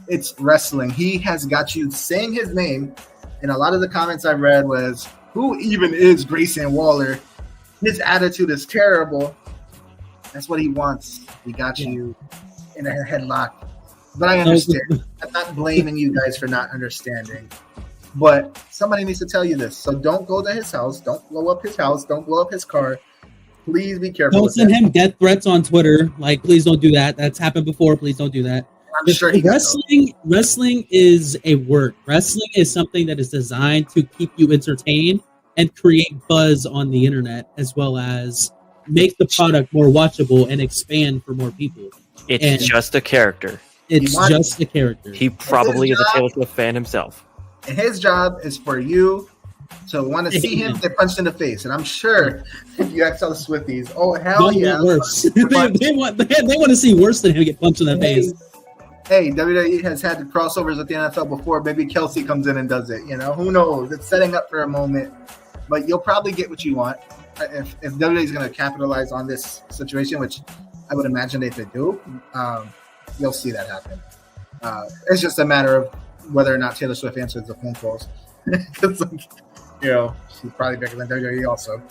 it's wrestling. He has got you saying his name, and a lot of the comments I read was, who even is Grayson Waller? His attitude is terrible. That's what he wants. He got you in a headlock. But I understand. I'm not blaming you guys for not understanding. But somebody needs to tell you this. So don't go to his house. Don't blow up his house. Don't blow up his car. Please be careful. Don't send him death threats on Twitter. Like, please don't do that. That's happened before. Please don't do that. I'm sure wrestling is a work. Wrestling is something that is designed to keep you entertained and create buzz on the internet, as well as make the product more watchable and expand for more people. It's just a character. It's just a character. He probably is a Taylor Swift fan himself. And his job is for you to want to see him get punched in the face. And I'm sure if you ask all the Swifties, oh, hell yeah. Worse. they want to see worse than him get punched in the face. Hey, WWE has had the crossovers with the NFL before. Maybe Kelsey comes in and does it. Who knows? It's setting up for a moment. But you'll probably get what you want. If WWE is going to capitalize on this situation, which I would imagine if they do, you'll see that happen. It's just a matter of whether or not Taylor Swift answers the phone calls. Because, like, you know, she's probably bigger than WWE also.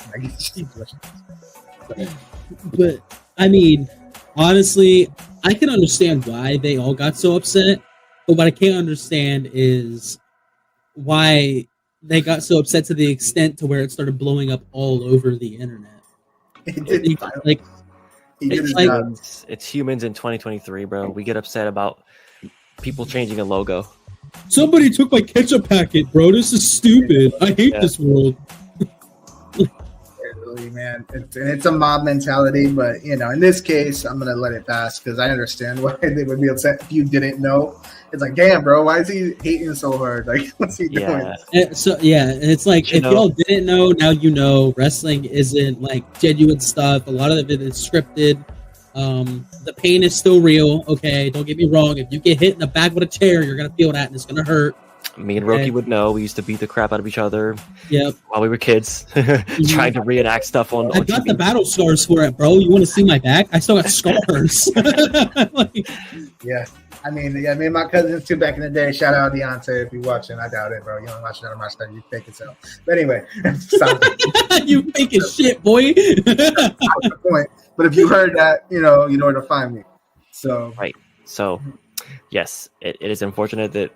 But I mean, honestly, I can understand why they all got so upset. But what I can't understand is why they got so upset to the extent to where it started blowing up all over the internet. It's humans in 2023, bro. We get upset about people changing a logo. Somebody took my ketchup packet, bro. This is stupid. I hate this world. Really, man, it's a mob mentality, but you know, in this case, I'm gonna let it pass because I understand why they would be upset if you didn't know. It's like, damn, bro, why is he hating so hard? Like, what's he doing? It's like, if y'all didn't know, now you know. Wrestling isn't like genuine stuff. A lot of it is scripted. The pain is still real. Okay, don't get me wrong. If you get hit in the back with a chair, you're gonna feel that, and it's gonna hurt. Me and Roki would know. We used to beat the crap out of each other. Yep. While we were kids, trying to reenact stuff on. I got the battle scars for it, bro. You want to see my back? I still got scars. Yeah. I mean, my cousins too back in the day. Shout out Deontay if you're watching. I doubt it, bro. You don't watch none of my stuff. You fake it so. But anyway, you fake as shit, boy. Point. But if you heard that, you know where to find me. So right. So yes, it is unfortunate that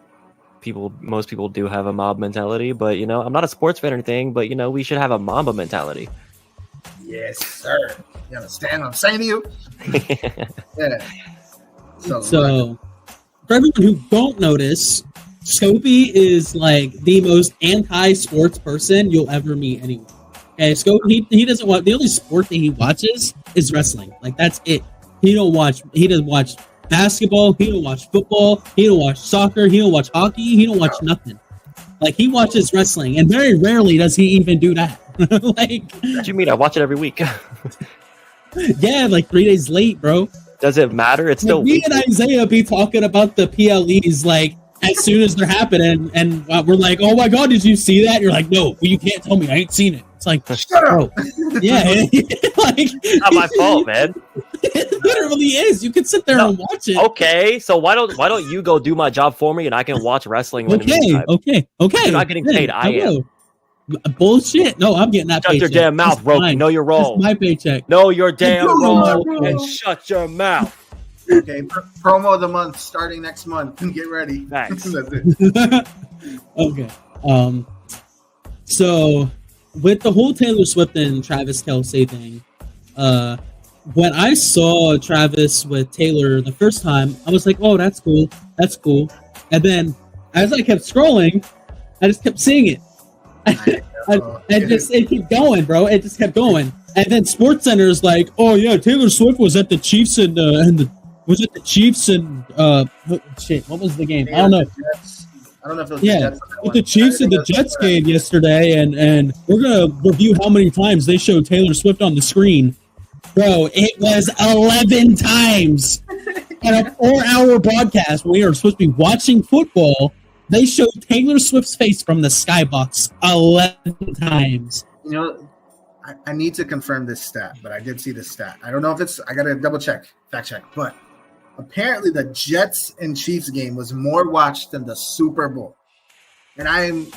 most people do have a mob mentality, but I'm not a sports fan or anything, but we should have a Mamba mentality. Yes, sir. You understand what I'm saying to you? Yeah. So for everyone who don't notice, Scopey is like the most anti-sports person you'll ever meet anywhere. Okay, Scopey, he doesn't watch. The only sport that he watches is wrestling. Like, that's it. He doesn't watch basketball. He don't watch football. He don't watch soccer. He don't watch hockey. He don't watch nothing. Like, he watches wrestling, and very rarely does he even do that. Like, what do you mean? I watch it every week. Yeah, like 3 days late, bro. Does it matter? It's still me and Isaiah be talking about the PLEs like as soon as they're happening, and we're like, "Oh my god, did you see that?" You're like, "No, well, you can't tell me. I ain't seen it." It's like, shut up. Yeah, like, it's not my fault, man. It literally is. You can sit there and watch it. Okay, so why don't you go do my job for me and I can watch wrestling? Okay. You're not getting paid. I am. Bullshit. No, I'm getting that. Shut your damn mouth, Roki. Know your role. That's my paycheck. Know your damn role and shut your mouth. Okay, promo of the month starting next month. Get ready. Thanks. That's it. Okay. So with the whole Taylor Swift and Travis Kelce thing, when I saw Travis with Taylor the first time, I was like, "Oh, that's cool. That's cool." And then as I kept scrolling, I just kept seeing it. It kept going, bro. It just kept going. And then SportsCenter is like, "Oh yeah, Taylor Swift was at the Chiefs and was it the Chiefs and shit? What was the game? I don't know. I don't know if it was the Chiefs and the Jets game yesterday, and we're gonna review how many times they showed Taylor Swift on the screen, bro. It was 11 times in a 4-hour broadcast. We are supposed to be watching football. They showed Taylor Swift's face from the skybox 11 times. I need to confirm this stat, but I did see this stat. I don't know if it's. I gotta double check, fact check, but apparently the Jets and Chiefs game was more watched than the Super Bowl. And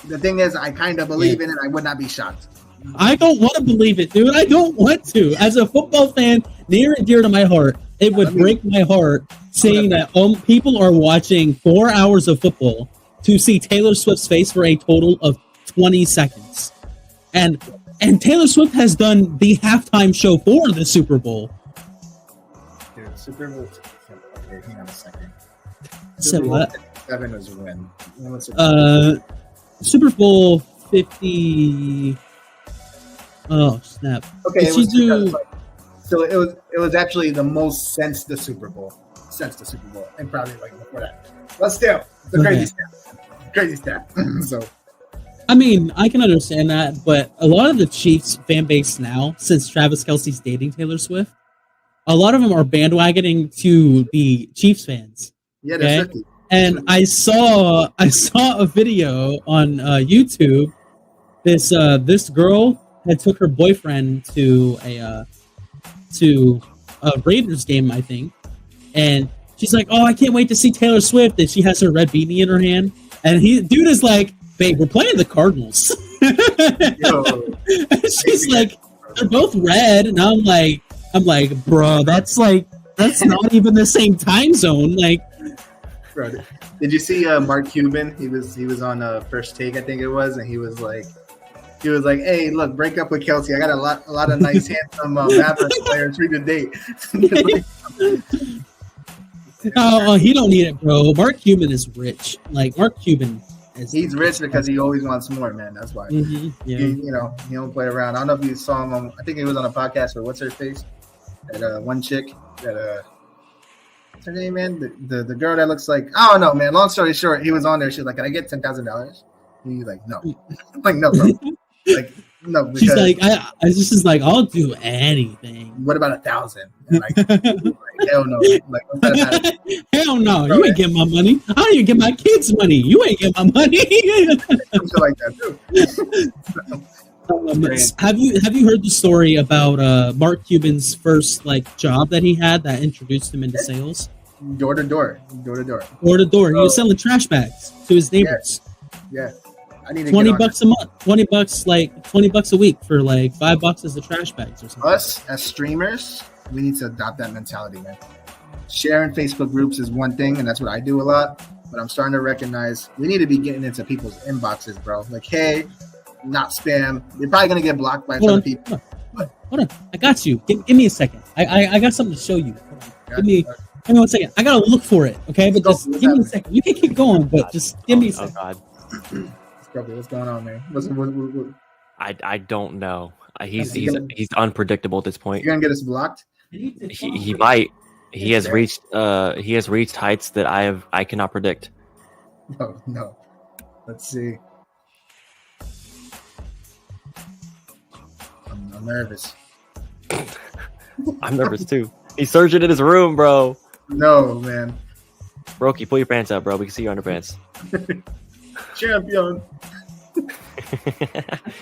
the thing is, I kind of believe in it. I would not be shocked. I don't want to believe it, dude. I don't want to. As a football fan, near and dear to my heart, it would break my heart seeing that people are watching 4 hours of football to see Taylor Swift's face for a total of 20 seconds. And Taylor Swift has done the halftime show for the Super Bowl. Dude, Super Bowl. Okay, hang on a second. Super Bowl 7 was when? Super Bowl 50. Oh snap! Okay, so it was actually the most since the Super Bowl, and probably like before that. But still, it's a crazy stat. So. I mean, I can understand that, but a lot of the Chiefs fan base now, since Travis Kelce's dating Taylor Swift, a lot of them are bandwagoning to be Chiefs fans. Yeah, that's okay? And I saw a video on YouTube. This girl had took her boyfriend to a Raiders game, I think, and she's like, "Oh, I can't wait to see Taylor Swift," and she has her red beanie in her hand, and dude is like, "Babe, we're playing the Cardinals." She's like, "They're both red," and I'm like, "Bro, that's not even the same time zone." Like, bro, did you see Mark Cuban? He was on First Take, I think it was, and he was like, "Hey, look, break up with Kelsey. I got a lot of nice, handsome Mavericks players for you to date." Oh, he don't need it, bro. Mark Cuban is rich. Like, Mark Cuban he's rich because he always wants more, man. That's why. Mm-hmm, yeah. He don't play around. I don't know if you saw him on, I think he was on a podcast with what's her face, that one chick that what's her name, man? The girl that looks like, I don't know, man. Long story short, he was on there. She's like, "Can I get $10,000?" He's like, "No." I'm like, "No, bro." Like, no. Because, she's like, I just is like, "I'll do anything." What about 1,000? Like, hell no. Like, what's that? Hell no. You ain't get my money. I don't even get my kids' money. You ain't get my money. Something like that too. Have you heard the story about Mark Cuban's first job that he had that introduced him into sales? Door to door. He was selling trash bags to his neighbors. Yeah. I need to $20 a month. $20 a week for like 5 boxes of trash bags or something. Us as streamers, we need to adopt that mentality, man. Sharing Facebook groups is one thing, and that's what I do a lot. But I'm starting to recognize we need to be getting into people's inboxes, bro. Like, hey, not spam. You're probably gonna get blocked by some people. Hold on. I got you. Give me a second. I got something to show you. Give me 1 second. I gotta look for it. Okay, but just give me a second. You can keep going, but just give me a second. God. What's going on, man? What? I don't know. He's unpredictable at this point. You're gonna get us blocked? He might. He has reached heights that I cannot predict. No. Let's see. I'm nervous. I'm nervous too. He's surging in his room, bro. No, man. Brokey, pull your pants up, bro. We can see your underpants. Champion.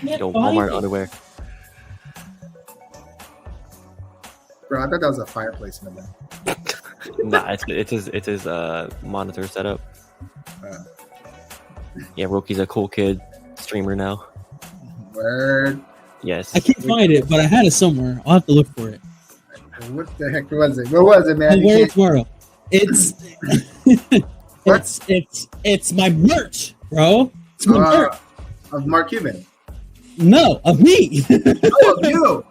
Yo, Walmart underwear. Bro, I thought that was a fireplace in the back. Nah, it's his monitor setup. Yeah, Roki's a cool kid streamer now. Word. Yes. I can't find it, but I had it somewhere. I'll have to look for it. What the heck was it? What was it, man? I'll wear it tomorrow. It's it's my merch, bro. It's my merch. Of Mark Cuban. No, of me. Oh, of you.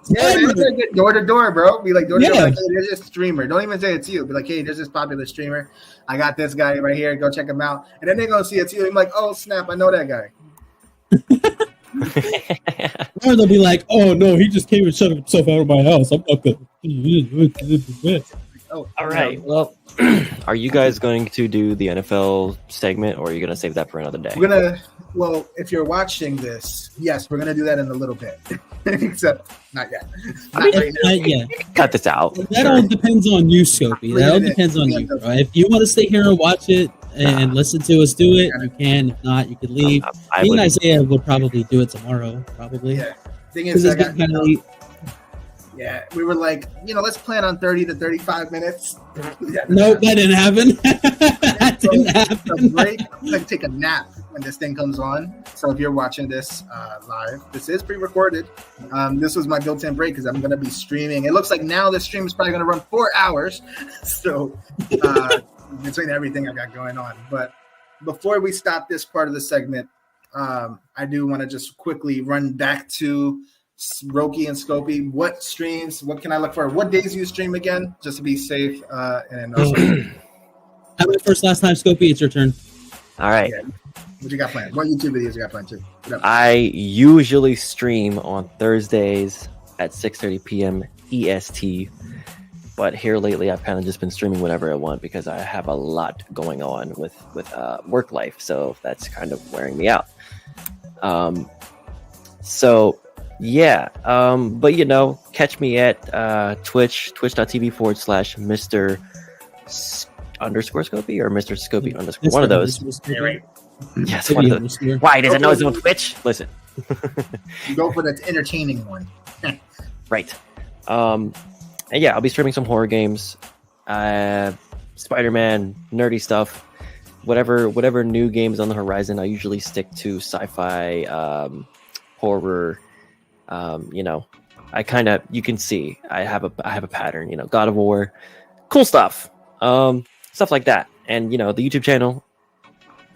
Yeah, man, you get door to door, bro. Be like door to door. Like, hey, there's this streamer. Don't even say it's you. Be like, hey, there's this popular streamer. I got this guy right here. Go check him out. And then they're gonna see it's you. I'm like, oh snap, I know that guy. Or they'll be like, oh no, he just came and shut himself out of my house. I'm not good. Oh, all right. Well, are you guys going to do the NFL segment, or are you going to save that for another day? We're gonna. Well, if you're watching this, yes, we're gonna do that in a little bit. Except not yet. Not yet. Cut this out. That all depends on you, Scopey. That all depends on you, bro. If you want to stay here and watch it and listen to us do it, you can. If not, you could leave. Me and Isaiah will probably do it tomorrow. Probably. Yeah. Thing is, it's getting kind of late. Yeah, we were like, let's plan on 30 to 35 minutes. Nope, that didn't happen. That didn't happen. Break. I'm going to take a nap when this thing comes on. So if you're watching this live, this is pre-recorded. This was my built-in break because I'm going to be streaming. It looks like now this stream is probably going to run 4 hours. So between everything I got going on. But before we stop this part of the segment, I do want to just quickly run back to Roki and Scopey. What streams? What can I look for? What days do you stream again? Just to be safe. And also, I went first last time, Scopey. It's your turn. All right. Yeah. What you got planned? What YouTube videos you got planned too? I usually stream on Thursdays at 6:30 p.m. EST. But here lately, I've kind of just been streaming whenever I want because I have a lot going on with work life. So that's kind of wearing me out. Yeah. But, catch me at twitch.tv/Mr. _Scopey or Mr. Scopey _ one of those. Yes, one of those. Why? Does it know it's on Twitch? Listen. You go for the entertaining one. Right. And yeah, I'll be streaming some horror games, Spider-Man, nerdy stuff, whatever new games on the horizon. I usually stick to sci-fi, horror. I kind of, you can see I have a pattern. God of War, cool stuff, stuff like that. And the YouTube channel,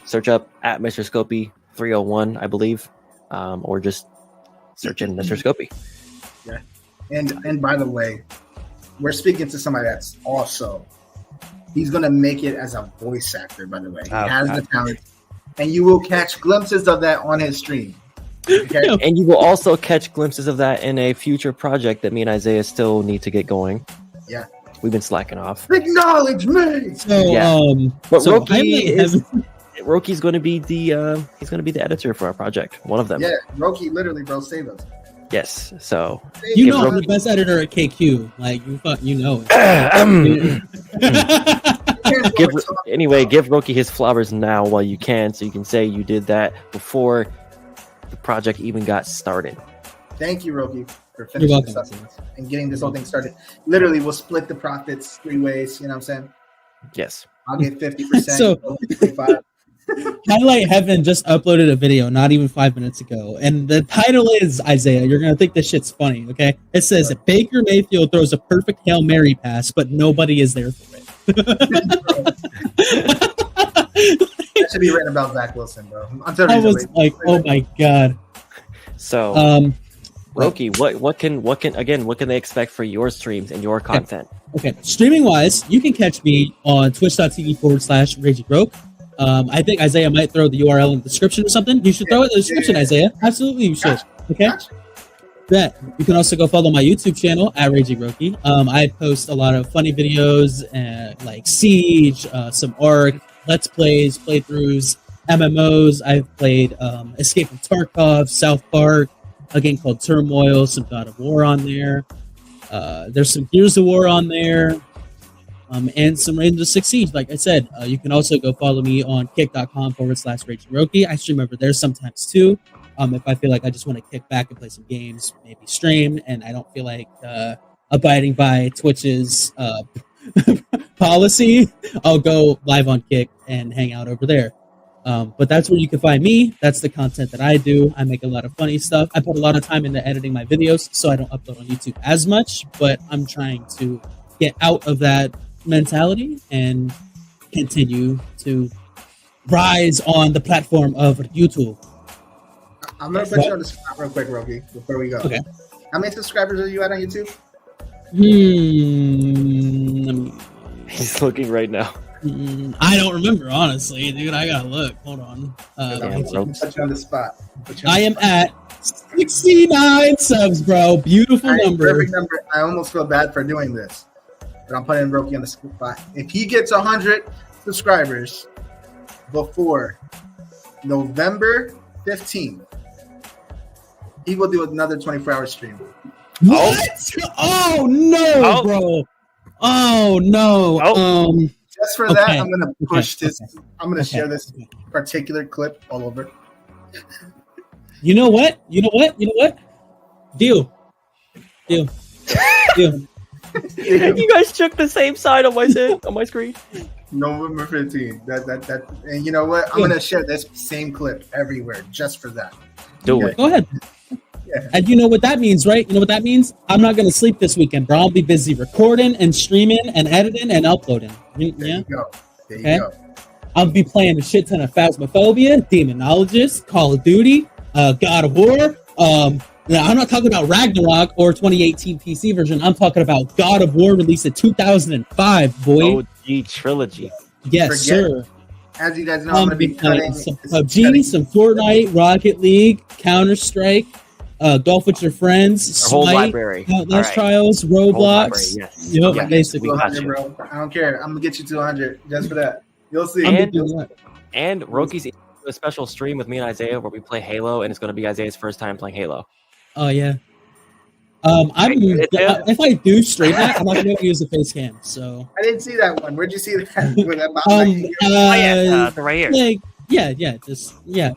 search up at Mr. Scopey 301, I believe, or just search in Mr. Scopey. Yeah, and by the way, we're speaking to somebody that's also, he's gonna make it as a voice actor. By the way, he has the talent, and you will catch glimpses of that on his stream. Okay? And you will also catch glimpses of that in a future project that me and Isaiah still need to get going. Yeah, we've been slacking off. Acknowledge me. So, but so Roki's going to be the he's going to be the editor for our project. One of them. Yeah, Roki, literally, bro, save us. Yes. So I'm the best editor at KQ. Like you know it. Give Roki his flowers now while you can, so you can say you did that before the project even got started. Thank you, Roki, for finishing this up and getting this whole thing started. Literally, we'll split the profits 3 ways. You know what I'm saying? Yes. I'll get 50%. So, Highlight Heaven just uploaded a video not even 5 minutes ago, and the title is, Isaiah, you're gonna think this shit's funny, okay? It says Baker Mayfield throws a perfect Hail Mary pass, but nobody is there for it. That should be written about Zach Wilson, bro. I was like, oh my god. So, Roki, what can they expect for your streams and your content? Okay, streaming wise, you can catch me on twitch.tv/RageyRoke. I think Isaiah might throw the URL in the description or something. You should throw it in the description, Isaiah. Absolutely, you should. Okay. Bet. You can also go follow my YouTube channel at RageyRoke. I post a lot of funny videos, like Siege, some Ark, Let's Plays, playthroughs, MMOs. I've played Escape from Tarkov, South Park, a game called Turmoil, some God of War on there. There's some Gears of War on there, and some Rainbow Six Siege. Like I said, you can also go follow me on kick.com/RageyRoke. I stream over there sometimes too. If I feel like I just want to kick back and play some games, maybe stream, and I don't feel like abiding by Twitch's policy, I'll go live on Kick and hang out over there. But that's where you can find me. That's the content that I do. I make a lot of funny stuff. I put a lot of time into editing my videos, so I don't upload on YouTube as much, but I'm trying to get out of that mentality and continue to rise on the platform of YouTube. I'm going to put you on the spot real quick, Roki, before we go. Okay. How many subscribers are you at on YouTube? He's looking right now. I don't remember, honestly, dude. I gotta look. Hold on. Put you on the spot. I am at 69 subs, bro. Beautiful number. Perfect number. I almost feel bad for doing this, but I'm putting Roki on the spot. If he gets 100 subscribers before November 15th, he will do another 24-hour stream. What? Oh no, bro. Oh no. Just for that, I'm gonna push this. I'm gonna share this particular clip all over. You know what? Deal. You guys took the same side on my screen. November 15th. That. And you know what? I'm gonna share this same clip everywhere just for that. Do it. Go ahead. Yeah. And you know what that means, right? You know what that means? I'm not going to sleep this weekend, bro. I'll be busy recording and streaming and editing and uploading. There you go. I'll be playing a shit ton of Phasmophobia, Demonologist, Call of Duty, God of War. Now, I'm not talking about Ragnarok or 2018 PC version. I'm talking about God of War released in 2005, boy. OG trilogy. Yes, sir. As you guys know, I'm going to be cutting some PUBG, some Fortnite, Rocket League, Counter-Strike, Golf with Your Friends, Smite, whole library, Outlast Trials, Roblox. Yes. Yep, basically. Bro. I don't care. I'm gonna get you to 100 just for that. You'll see. And Roki's a special stream with me and Isaiah where we play Halo, and it's going to be Isaiah's first time playing Halo. Oh yeah. If I do stream that, I'm not gonna use the face cam. So I didn't see that one. Where'd you see that? Right here. Yeah.